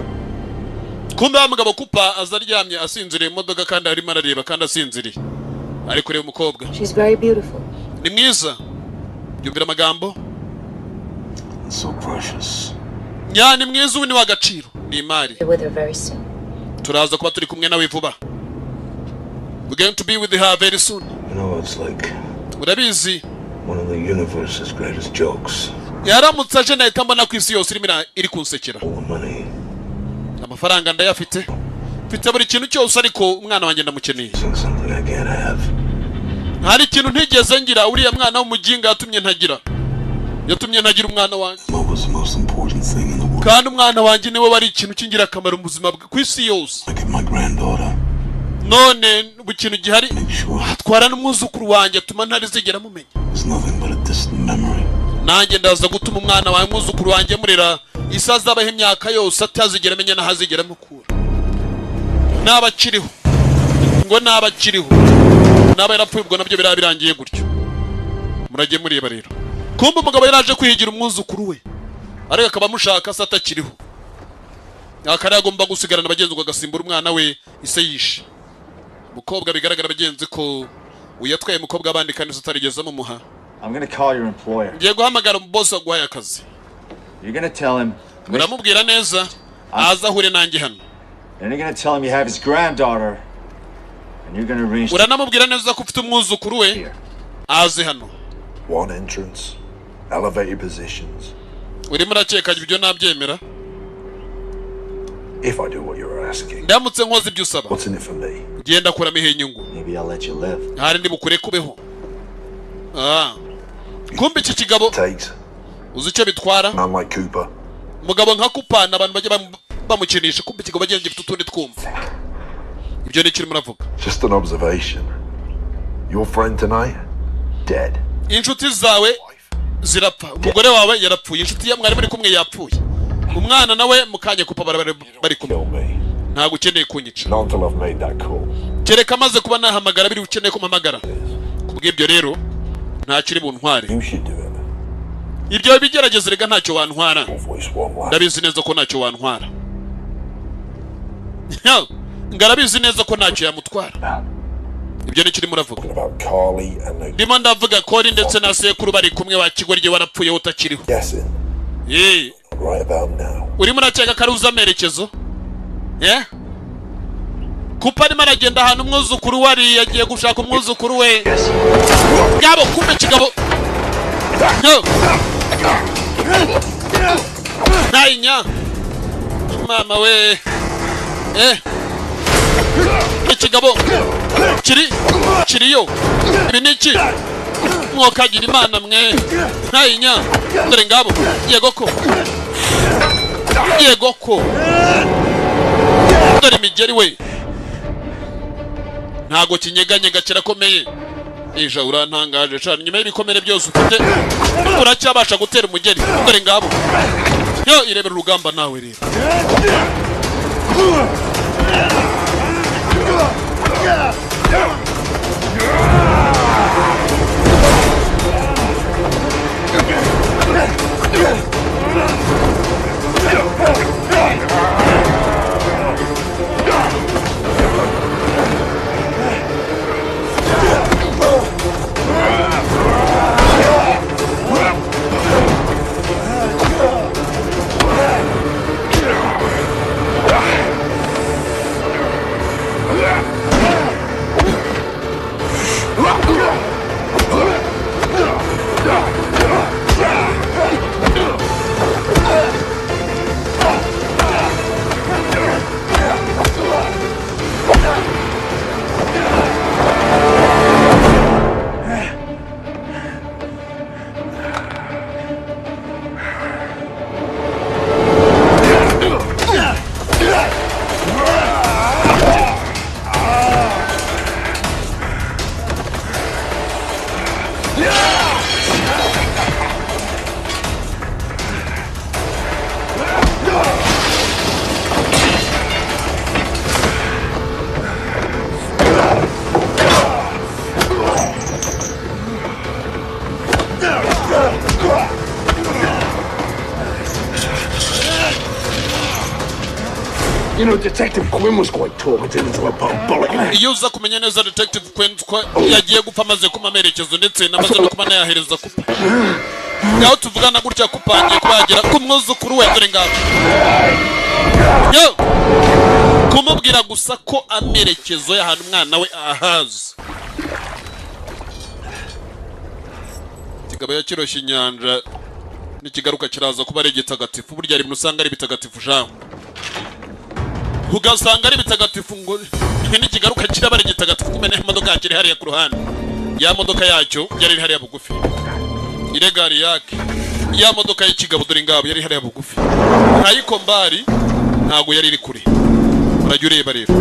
Kumbe amugabo Kupa azaryamye asinziriye imodoka kandi arimo arareba kandi asinziriye. Ari kureba umukobwa. She's very beautiful. Ni mwiza. Yumvira amagambo. So precious. Ni mwiza ubu ni wagaciro. Ni imari. With her very soon. Turaza kuba turi kumwe nawe vuba. We're going to be with her very soon. You know, it's like Urabizi. one of the universe's greatest jokes. Yaramutse aje nahita mbona ku isi yose iri kunsekera. All the money. Amafaranga ndayafite. Mfite buri kintu cyose ariko umwana wanjye ndamukeneye. Something I can't have. Hari ikintu ntigeze ngira uriya mwana w'umuginga yatumye ntagira. Yatumye ntagira umwana wanjye. What was the most important thing in the world? Kandi umwana wanjye niwe bari ikintu cy'ingirakamaro mu buzima bwe ku isi yose. I get my granddaughter. None ikintu gihari atwara n'umwuzukuru wanjye atuma ntarizigera mumenya. It's nothing but a distant memory. Nanjye ndaza gutuma umwana wawe umwuzukuru wanjye murera isaza abahe imyaka yose atazigera amenya n'ahazigera mukura. N'abakiriho ngo n'abakiriho n'aba yarapfuye ubwo nabyo birabirangiye gutyo. Murajye mureba rero. Kumbe umugabo yaraje kwihigira umwuzukuru we ariko akaba mushaka se atakiriho. Akari agomba gusigarana bagenzi ngo agasimbura umwana we ise yishe. Mukobwa bigaragara bagenzi ko uyatwaye mukobwa abandi kandi utarigeze mu muha. I'm going to call your employer. Ngiye guhamagara boss agwaye akazi. You're going to tell him. Muramubwira neza aza hure nanjye hano. And you're going to tell him you have his granddaughter. And you're going to arrange. Uranamubwira neza ko ufite umwuzukuru we aze hano. One entrance, elevated positions. Urimo urakeka ibyo nabyemera? If I do what you're asking. Ndamutse nkoze ibyo usaba. What's in it for me? Genda kuramo inyungu. Maybe I'll let you live. Hari ndi bukure kubeho. Kumbe iki kigabo uzi icyo bitwara? Man like Cooper. Mugabo nka Kupa n'abantu bajya bamukinisha kumbe ikigabo bagenzi gifite utundi twumva. Ibyo ni kiri muravuga. Just an observation. Your friend tonight dead. Inshuti zawe zirapfa. Umugore wawe yarapfuye. Inshuti ya mwari muri kumwe yapfuye. Umwana nawe mukanye Kupa bari kumwe. Ntago ukeneye kunyica. Not until I've made that call. kereka amaze kuba nahamagara biri ukeneye kumamagara kubw'ibyo rero ntaciri buntware ibyo bigerageza rega ntacyo wantwara ndabizi neza ko ntacyo wantwara ngarabizi neza ko ntacyo yamutwara ibyo ni kiri muravuga ndimo ndavuga Kori ndetse na sekuru bari kumwe bakigorye warapfuye utakiriho urimo urakeka karuza amerekezo kupa arimo aragenda ahantu umwuzukuru wari yagiye gushaka umwuzukuru we ngabo kumbe kigabo ntayinya mama we ikigabo kiriyo ibi niki mwokagira imana mwe ntayinya dore ngabo yegoko dore imigeri we ntago kinyeganyega kirakomeye ejo urantangaje cyane nyuma y'ibikomere byose ufite uracyabasha gutera umugeri dore ngabo yo irebera urugamba nawe rero You know, Detective Quinn was quite talkative until I put a bullet in it. Iyo uza kumenya neza Detective Quinn ko yagiye gupfa maze kuma amerekezo ndetse namaze no kumana yahereza kupa. Ngaho tuvugana gutya kupangiye kubagira kumwuzukuru we dore ngabo. Yo! Kumubwira gusa ko amerekezo y'ahantu umwana we ahaza. Kigaba yakiroshye inyanja n'ikigaruka kiraza kuba ari gitagatifu burya ari musanga ari bitagatifu jambo. Ugasanga ari bitagatifu ngo n'ikigaruka kiraba ari gitagatifu kumene imodoka yakiri hariya ku ruhande ya modoka yacyo yari hariya bugufi iregari yake ya modoka y'ikigabo dore ngabo yari hariya bugufi ntayiko mbari ntago yari iri kure urajya ureba rero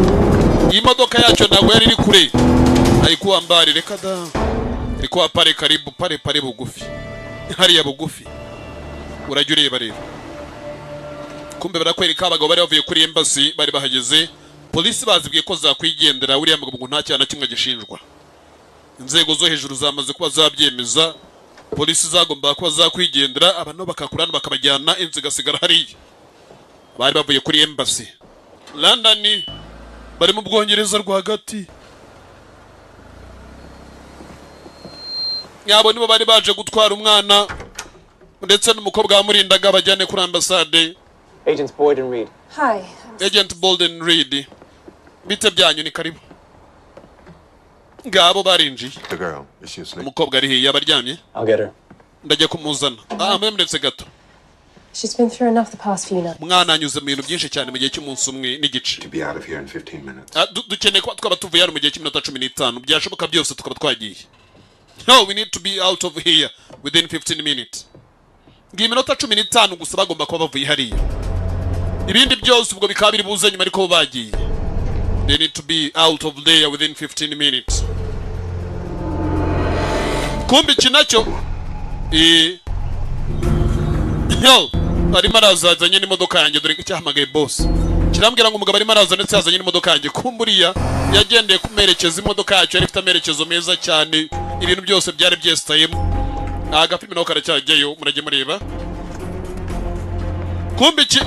iyi modoka yacyo ntago yari iri kure ayikuwa mbari reka da iko pare karibu pare bugufi hariya bugufi urajya ureba rero kumbe barakwereka abagabo bari bavuye kuri embassy bari bahageze polisi bazibwiye ko zakwigendera uriya mugabo ngo nta cyana kimwe gishinjwa inzego zo hejuru zamaze kuba zabyemeza polisi zagomba kuba zakwigendera abantu bakakurana bakabajyana inzigasigara hariya bari bavuye kuri embassy London bari mu Bwongereza rwagati yabo nibo bari baje gutwara umwana ndetse n'umukobwa wamurindaga bajyane kuri ambassade. Agents Boyd and Reed. Hi. Agent Boyd and Reed. Bite byanyu ni karibu. Ngabo barinji. The girl, is she asleep? Umukobwa ari hiya baryamye. I'll get her. Ndajya kumuzana. Mwemretse gato. She's been through enough the past few nights. Mwana anyuze mu bintu byinshi cyane mu gihe cy'umunsi umwe n'igice. To be out of here in 15 minutes. Dukeneye ko twaba tuvuye hano mu gihe cy'iminota 15 byashoboka byose tukaba twagiye. No, we need to be out of here within 15 minutes. Ngiye minota 15 gusa bagomba kuba bavuye hariya. Ibindi byose ubwo bikaba biri buze nyuma ariko bagiye. They need to be out of there within 15 minutes. Kumbi kinacyo yo arimo arazazanye n'imodoka yanjye dore icyahamagaye boss kirambwira ngo umugabo arimo araza ndetse yazanye n'imodoka yanjye kumburiya yagendeye kumerekeza imodoka yacu yari ifite amerekezo meza cyane ibintu byose byari byesitayemo agafilime naho karacyajyayo murajye mureba kumbe iki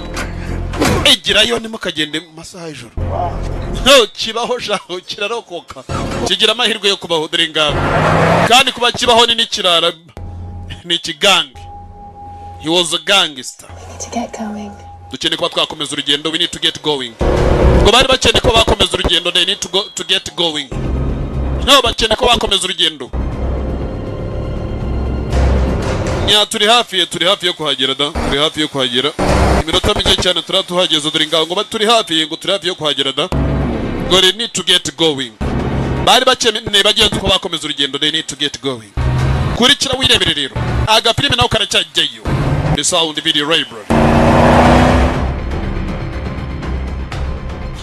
igirayo ntimukagende mu masaha y'ijoro kibaho shaho kirarokoka kigira amahirwe yo kubaho dore ngabo kandi kuba kibaho ni n'ikirara ni ikigange he was a gangster dukeneye kuba twakomeza urugendo we need to get going ngo bari bakeneye ko bakomeza urugendo they need to get going no bakeneye ko bakomeza urugendo nya turi hafi yo kuhagera da turi hafi yo kuhagera iminota mike cyane turatuhageze dore ngo turi hafi yo kuhagera da ngo they need to get going bari bakeneye bagiye ko bakomeza urugendo they need to get going kurikira wirebere rero agafilime naho karacyajyayo the sound video library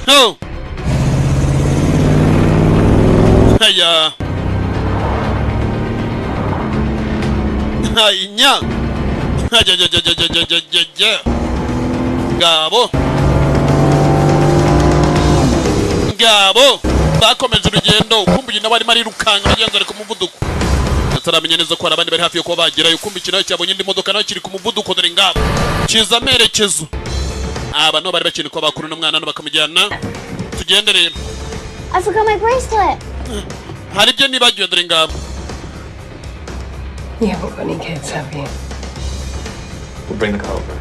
no haya hainya Gabo bakomeje urugendo ukumbuye nawe arimo arirukanga bagenza ari ku muvuduko ataramenye neza ko abandi bari hafi yo kuba bagerayo ukumbuye nawe cyabonye indi modoka nawe kiri ku muvuduko dore ngabo kiza amerekezo aba no bari bakeneye ko bakuru n'umwana no bakamujyana tugende rero I forgot my bracelet. hari byo nibagiwe dore ngabo You haven't got any kids, have you? We'll bring the car over.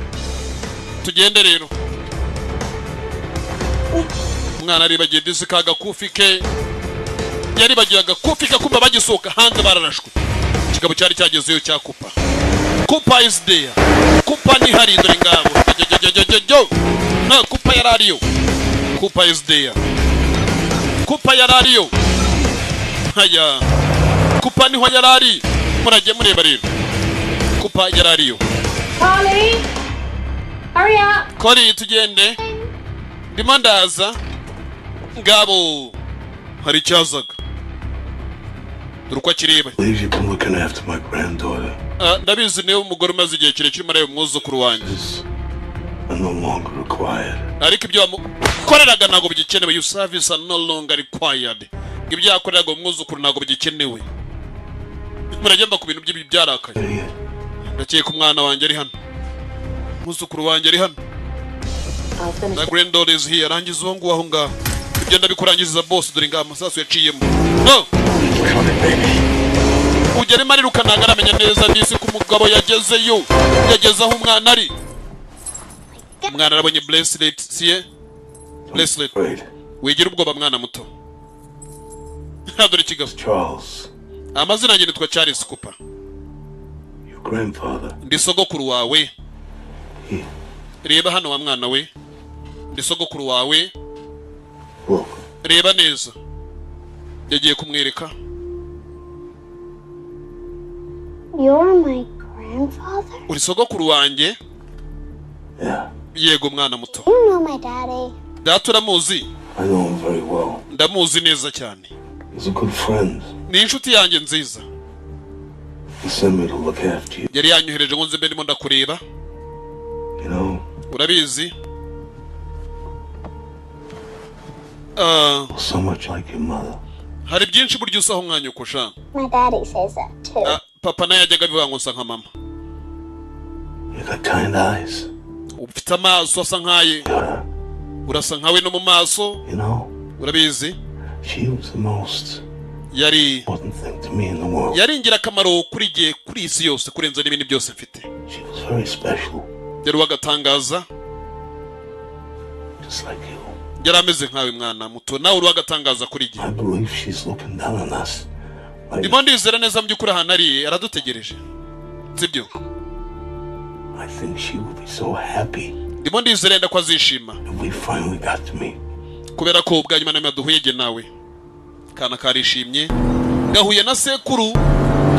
tugende rero umwana aribagiye disi kagakufi ke yaribagiye agakufi ke kumba bagisoka hanze bararashwe kigabo cyari cyagezeyo cya kupa is there kupa ni hari dore ngabo na kupa yarariyo kupa is there kupa yarariyo haya kupa niho yarari murajye mureba rero kupa yarariyo Carly! Hurry up! Kori tugende ndimo ndaza ngabo hari cyazaga durukwa kireba Please, you've been looking after my granddaughter. ndabizi niwe umugore umaze igihe kirekire muri ayo mwuzukuru wanjye are no longer required. ariko ibyo wamukoreraga ntabwo bigikenewe your service are no longer required ibyo yakoreraga umwuzukuru ntabwo bigikenewe muragenda ku bintu by'ibi byarakaye ndakeye ku mwana wanjye ari hano umwuzukuru wanjye ari hano the granddaughter is here arangiza uwo nguwo aho ngaho ibyo ndabikurangiza boss dore ngaho amasasu yaciyemo no ugere mari rukanaga aramenya neza n'isi ku mugabo yagezeyo yageze aho umwana ari umwana arabonye bracelet siye bracelet wigira ubwoba mwana muto dore ikigabo Charles, amazina yanjye nitwa Charles Cooper your grandfather. ndi sogokuru wawe reba hano wa mwana we ndi sogokuru wawe reba neza yagiye kumwereka You're my grandfather? uri sogokuru wanjye Yeah. yego mwana muto You know my daddy. data uramuzi I know him very well. ndamuzi neza cyane He's a good friend. ni inshuti yanjye nziza He sent me to look after you. yari yanyohereje ngo nze mbe ndimo ndakureba You know, urabizi so much like your mother. hari byinshi buryo usaho umwanya ukosha My daddy says that too. papa nawe yajyaga abivuga ngo nsa nka mama You got kind eyes. ufite amaso asa nkaye urasa nkawe no mu maso You know, urabizi she was the most yari important thing to me in the world. yari ingirakamaro kuri jye kuri isi yose kurenza n'ibindi byose mfite She was very special, yari uwagatangaza just like you. yari ameze nkawe mwana muto nawe uri uwagatangaza kuri jye I believe she's looking down on us. ndimo ndizera neza mu by'ukuri ahantu ari aradutegereje sibyo I think she will be so happy ndimo ndizera yenda ko azishima if we finally got to meet. kubera ko ubwa nyuma na duhuye jye nawe kana karishimye gahuye na sekuru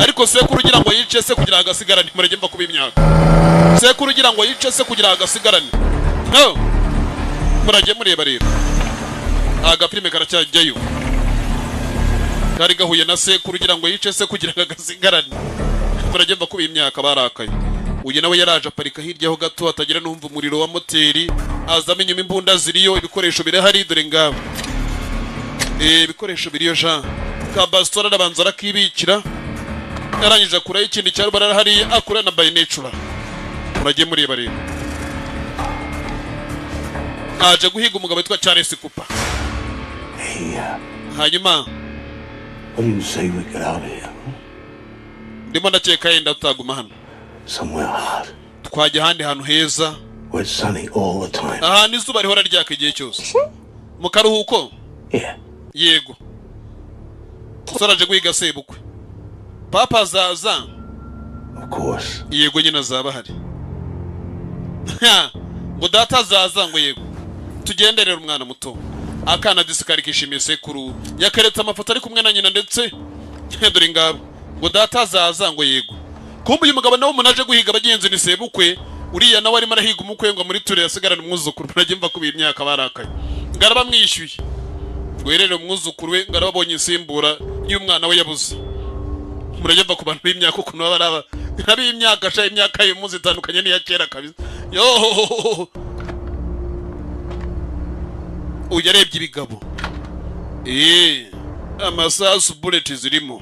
ariko sekuru ugira ngo yice se kugira agasigarane murege mva kuba imyaka sekuru ugira ngo yice se kugira agasigarane no murage mureba rero agafilime karacyajyayo kari gahuye na sekuru ugira ngo yice se kugira agasigarane murage mva kuba imyaka barakaye uyu nawe yaraje aparika hirya ho gato atagira numva umuriro wa moteri azamenye imbunda ziriyo ibikoresho birahari dore ngabo ibikoresho biriyo Jean kabastora arabanza arakibikira yarangije akura ikindi cyaro barahari akura na by nature murage mureba rero aje guhiga umugabo witwa Charles Cooper hanyuma What do you say we get out of here? ndimo ndakeka yenda tutaguma hano Somewhere hot. twajya handi hantu heza Where it's sunny all the time. aha nizuba rihora ryaka igihe cyose mu karuhuko yego tusaraje guhiga sebukwe papa zaza Of course. yego nyina zaba hari ngo data zaza ngo yego tugenderera umwana muto akana disikarikisha imisekuru yakaretse amafoto ari kumwe na nyina ndetse dore ngabo ngo data zaza ngo yego kumbe uyu mugabo nawe munaje guhiga abagenzi ni sebukwe uriya nawe arimo arahiga umukwe ngo muri ture yasigarana umwuzukuru naje mva kubira imyaka barakaye ngaraba mwishyuye gwerere umwuzukuru we ngarababonye insimbura y'umwana we yabuze murage mva ku bantu b'imyaka ukuntu baba ari imyaka sha imyaka y'umuzi itandukanye n'iya kera kabisa yo uyarebye ibigabo amasasu bullet zirimo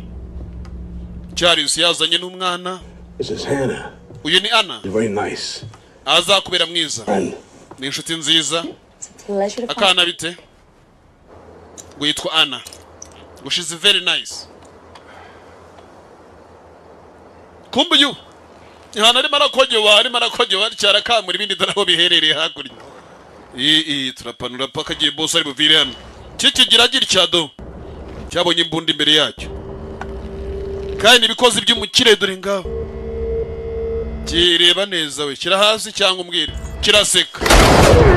Charles yazanye n'umwana This is Hannah. uyu ni Anna You're very nice. azakubera mwiza ni inshuti nziza akana bite ngo yitwa Anna ngo she's very nice kumbe uyu ihana arimo arakogewa cyara kamura ibindi daraho biherereye hakurya turapanura paka giye boss ari buvire hano kikigira cyado cyabonye imbunda imbere yacyo kandi ibikozi by'umukire dore ngabo kireba neza we kira hasi cyangwa umbwire kiraseka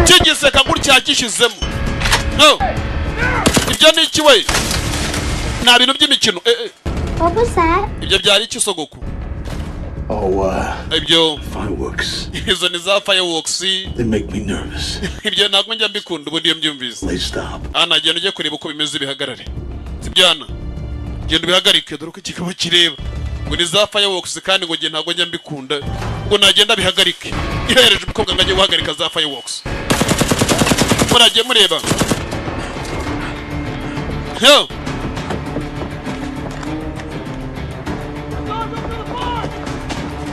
kigiseka gutya gishizemo no ibyo ni iki we nta bintu by'imikino What was that? ibyo byari iki sogoko ibyo fireworks. izo ni za fireworks They make me nervous. ibyo ntabwo njya mbikunda ubu ndiyo mbyumvise They stop. Ana genda ujye kureba uko bimeze bihagarare sibyana genda bihagarike dore uko kikaba kireba ngo ni za fireworks kandi ngo ntabwo njya mbikunda ngo nagenda bihagarike ihereje umukobwa ngo ajye guhagarika za fireworks murajye mureba yo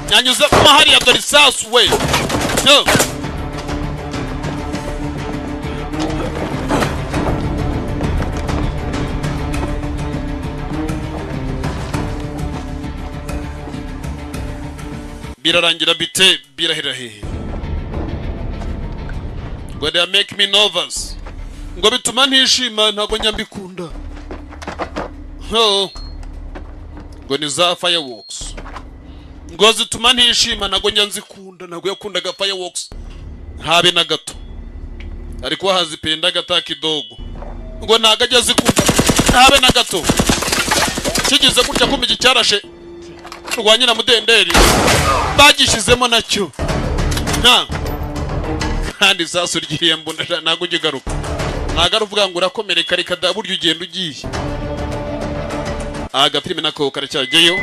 nyanyuza mahari ya dore sasu we yo birarangira bite birahera hehe ngo they make me nervous ngo bituma ntishima ntabwo nyambikunda ngo ni za fireworks ngo zituma ntishima ntabwo nyanzikunda ntabwo yakundaga fireworks habe na gato ariko hazipenda gata kidogo ngo ntago ajya zikunda habe na gato kigize gutya kumbe cyarashe rwanye na mudenderi bagishizemo nacyo kandi sasu ryiriye mbona ntago ugigaruka ntago aruvuga ngo urakomereka reka da buryo ugenda ugiye agapirime nako karacyajyeyo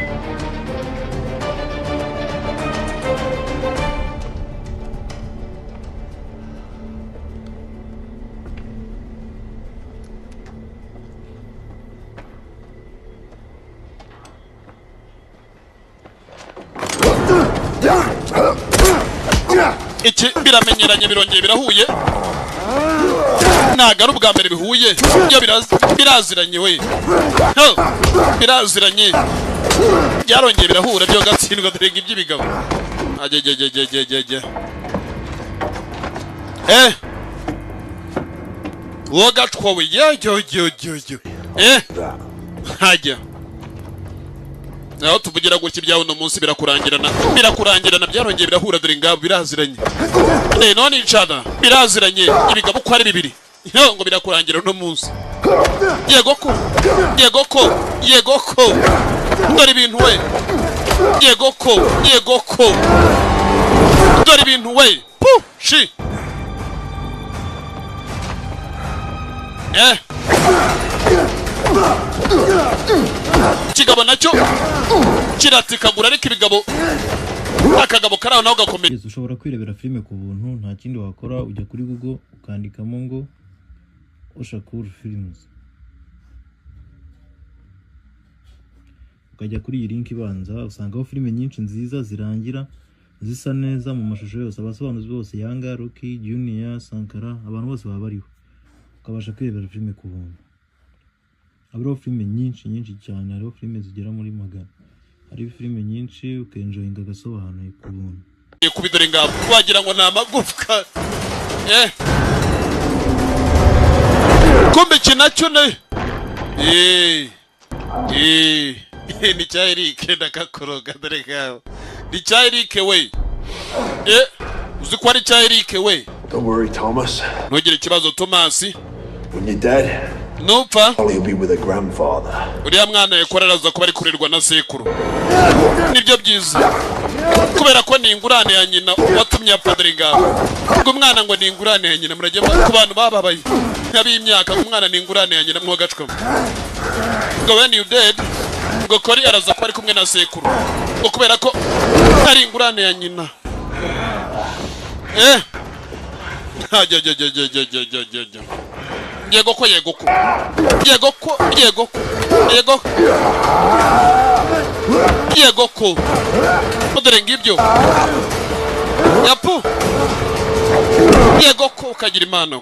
iki biramenyeranye birongeye birahuye ntago ari ubwa mbere bihuye byo biraziranye we biraziranye byarongeye birahura byo gatsindwa dore iby'ibigabo ajye uwo gatwa we hajya naho tuvugira gutya ibyawe no munsi birakurangirana byarongeye birahura dore ngabo biraziranye none icana biraziranye ibigabo uko ari bibiri ngo birakurangira no munsi yego ko dore ibintu we yego ko dore ibintu we shi ikigabo nacyo kiratikagura ariko ibigabo akagabo karaho naho gakomeye ushobora kwirebera filime ku buntu nta kindi wakora ujya kuri Google ukandikamo ngo Oshakur Films ukajya kuri iyi link ibanza usangaho filime nyinshi nziza zirangira zisa neza mu mashusho yose, abasobanuzi bose Yanga, Rocky, Junior, Sankara, abantu bose baba bariho, ukabasha kwirebera filime ku buntu. Hariho filime nyinshi cyane, hariho filime zigera muri 100, hari filime nyinshi ukenjoyinga Agasobanuye ku buntu. Kubidore ngabo wagira ngo nta magufwa kumbe kinacyo ne ni cya Eric ndakakoroga dore gaho ni cya Eric we uzi ko ari cya Eric we. Don't worry, Thomas. Ntugire ikibazo Thomas. When you're dead, nupfa you'll be with a grandfather. uriya mwana yakoreraza ko bari kurirwa na sekuru, nibyo byiza kubera ko ni ingurane ya nyina watumye apfadre ngabo. Ngo umwana ngo ni ingurane ya nyina, murajye ku bantu bababaye nk'ab'imyaka, umwana ni ingurane ya nyina mwogacwa. Ngo when you dead ngo kori araza ko ari kumwe na sekuru, ngo kubera ko ari ingurane ya nyina. Yego ko mudere ngibyo yapu yego ko ukagira imana.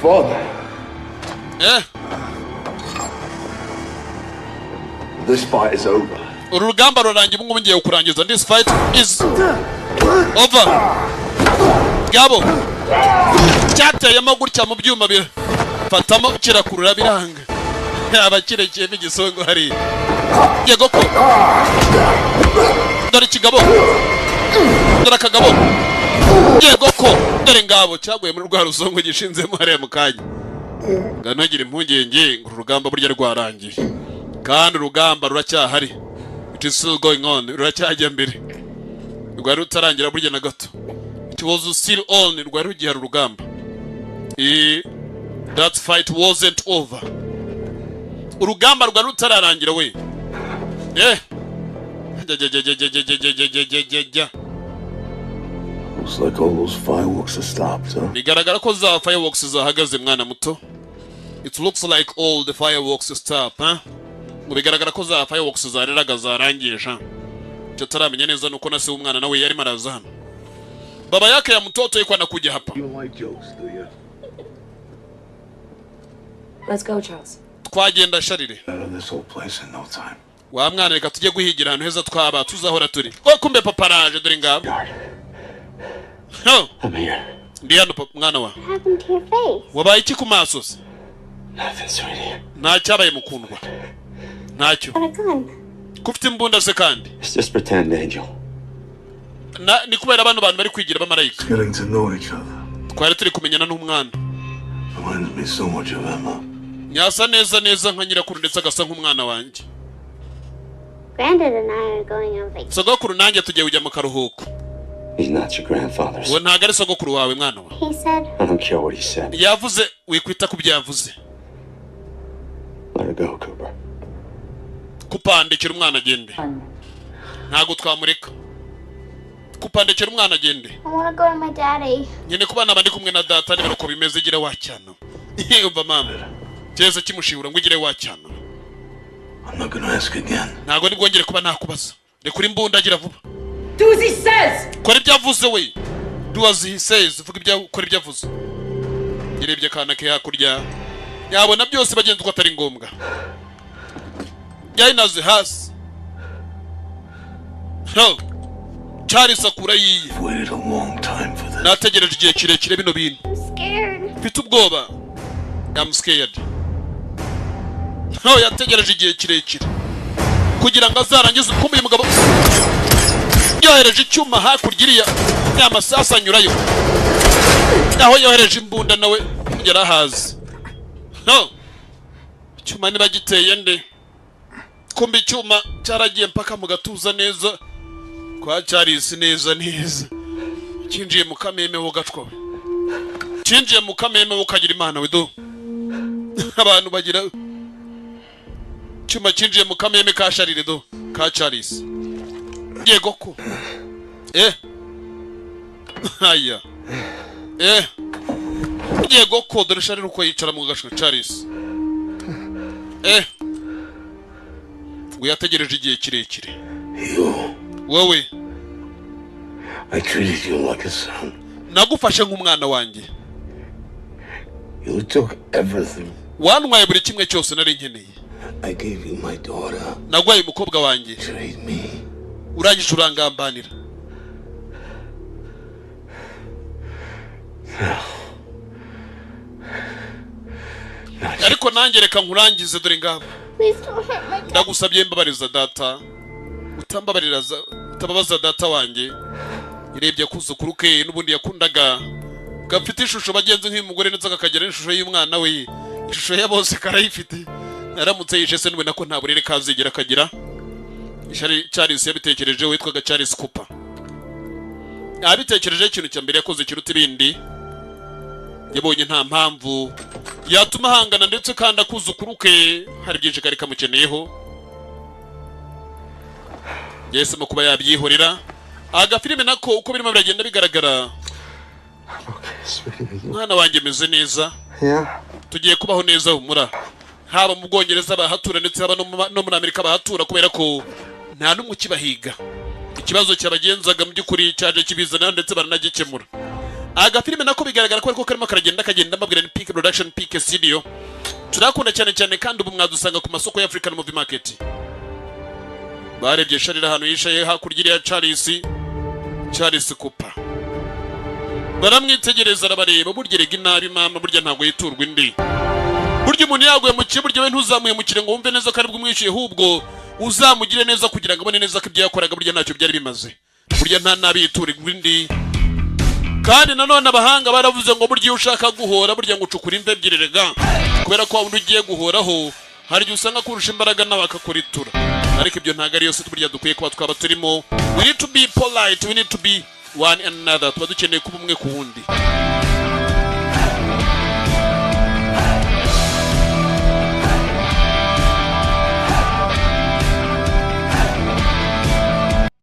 Father. This fight is over. Urugamba rurangiye, ngo ngiye kurangiza. This fight is over. Gabo cyateye amagurya mu byuma bifatamo kirakurura biranga abakirekeye n'igisongo hari. Yego ko dore kigabo, dore kagabo. Yego ko dore ngabo cyaguye muri rwa rusongo gishinzemo hariya mu kanya. Nganagira impungenge ngo urugamba burya rwarangiye, kandi urugamba ruracyahari. It is still going on, ruracyajya mbere, rwari rutarangira burya na gato. It was still on, rwari rugihari urugamba. That fight wasn't over. Urugamba rwari rutararangira we. Looks like all those fireworks have stopped, huh? Bigaragara ko za fireworks zahagaze mwana muto. It looks like all the fireworks stop, huh? Bigaragara ko za fireworks zareraga zarangiye sha. Cyo taramenya neza nuko nase umwana nawe yari maraza hano. Baba yake ya mtoto yuko anakuja hapa. You like jokes, do you? Let's go, Charles. Twagenda sharire. Out of this whole place in no time. Wa mwana reka tujye guhigira hano heza twaba tuzahora turi. Ko kumbe papa raje dore ngabo. No. I'm here. Ndi hano mwana wa. What happened to your face? Wabaye iki ku maso se? Nothing, sweetie. Nta cyabaye mukundwa. Ntacyo. Got a gun. Kufite imbunda se kandi. It's just pretend, Angel. Ni kubera abantu bari kwigira bamarayika. Getting to know each other. Twari turi kumenyana n'umwana. Reminds me so much of Emma. Nyasa neza nka nyirakuru ndetse agasa nk'umwana wanjye. Granddad and I are going on vacation. Sogokuru nanjye tugiye kujya mu karuhuko. He's not your grandfather. Uwo ntago ari sogokuru wawe mwana wa. He said. I don't care what he said. Yavuze wikwita ku byavuze. Let it go, Cooper. Kupandikira umwana agende. Ntago twamureka. Kupandikira umwana agende. I want to go to my daddy. Nyine kuba nabandi kumwe na data niba uko bimeze gira wacyana. Umva mama. Cyeza kimushibura ngo ugire wacyana. I'm not gonna ask again. Ntago nibwongere kuba nakubaza. Rekuri imbunda agira vuba. Do as he says. Kora ibyavuze we. Do as he says. Vuga ibyo ibyavuze. Girebye kana ke hakurya. Yabona byose bagenda uko atari ngombwa. Yainaze hasi. No. Charles akura yiye. Waited a long time for this. Nategereje igihe kirekire bino bintu. I'm scared. Mfite ubwoba. I'm scared. No, yategereje igihe kirekire kugira ngo azarangize ukumbuye umugabo. Yohereje icyuma hakurya iriya y'amasasa anyurayo. Aho yohereje imbunda nawe kugera hazi. No. Icyuma niba giteye nde. Kumbe icyuma cyaragiye mpaka mu gatuza neza. Kwa Charles neza. Kinjiye mu kameme ho gacwa. Kinjiye mu kameme ho kagira imana we do. Abantu bagira cyuma kinjiye mu kameme ka Sharire do ka Charles. Yego ko. Haya. Yego ko dore Sharire uko yicara mu gashwe Charles. ngo yategereje igihe kirekire. Wowe. Wowe. I treated you like a son. Nagufashe nk'umwana wanjye. You took everything. Wantwaye buri kimwe cyose nari nkeneye. I gave you my daughter. Nagwaye umukobwa wanjye. Trade me. Urangije urangambanira. Ariko nanjye reka nkurangize dore ngabo. Ndagusabye mbabariza data. Utababaza data wanjye. Irebye kuzukuru ke n'ubundi yakundaga. Gafite ishusho bagenze nk'umugore ndetse akagera n'ishusho y'umwana we. Ishusho ya bose karayifite. Naramutse yishe se nubona ko nta burere kazigera kagira. Charles yabitekereje witwaga Charles Cooper. Abitekereje ikintu cya mbere yakoze kiruta ibindi. Yabonye nta mpamvu yatuma hangana ndetse kandi akuzukuru ke hari byinshi kari kamukeneyeho. Yesemo kuba yabyihorera. Agafilime nako uko birimo biragenda bigaragara. Mwana wanjye meze neza. Tugiye kubaho neza humura. Haba mu Bwongereza bahatura ndetse haba no muri Amerika bahatura kubera ko nta numwe kibahiga. Ikibazo cyabagenzaga mu byukuri cyaje kibizana ndetse baranagikemura. Agafilime nako bigaragara ko ariko karimo kagenda mbabwira ni Peak Production Peak Studio. Turakunda cyane kandi ubu mwadusanga ku masoko ya African Movie Market. Barebye sharira hano yishaye hakurya ya Charles Cooper. Baramwitegereza arabareba burya rega inabi mama burya ntabwo yiturwa indi. Burya umuntu yaguye mu kiburyo we ntuzamuye mu kirengo wumve neza ko ari bwumwishiye hubwo uzamugire neza kugira ngo abone neza ko ibyo yakoraga burya ntacyo byari bimaze. Burya nta nabi yiturwa indi. Kandi nanone abahanga baravuze ngo burya ushaka guhora burya ngo ucukura imve ebyiri rega. Kubera ko wundi ugiye guhoraho hari igihe usanga kurusha imbaraga nawe akakuritura. Ariko ibyo ntago ari yose burya dukwiye kuba twaba turimo. We need to be polite, we need to be one another. Tuba dukeneye kuba umwe ku wundi.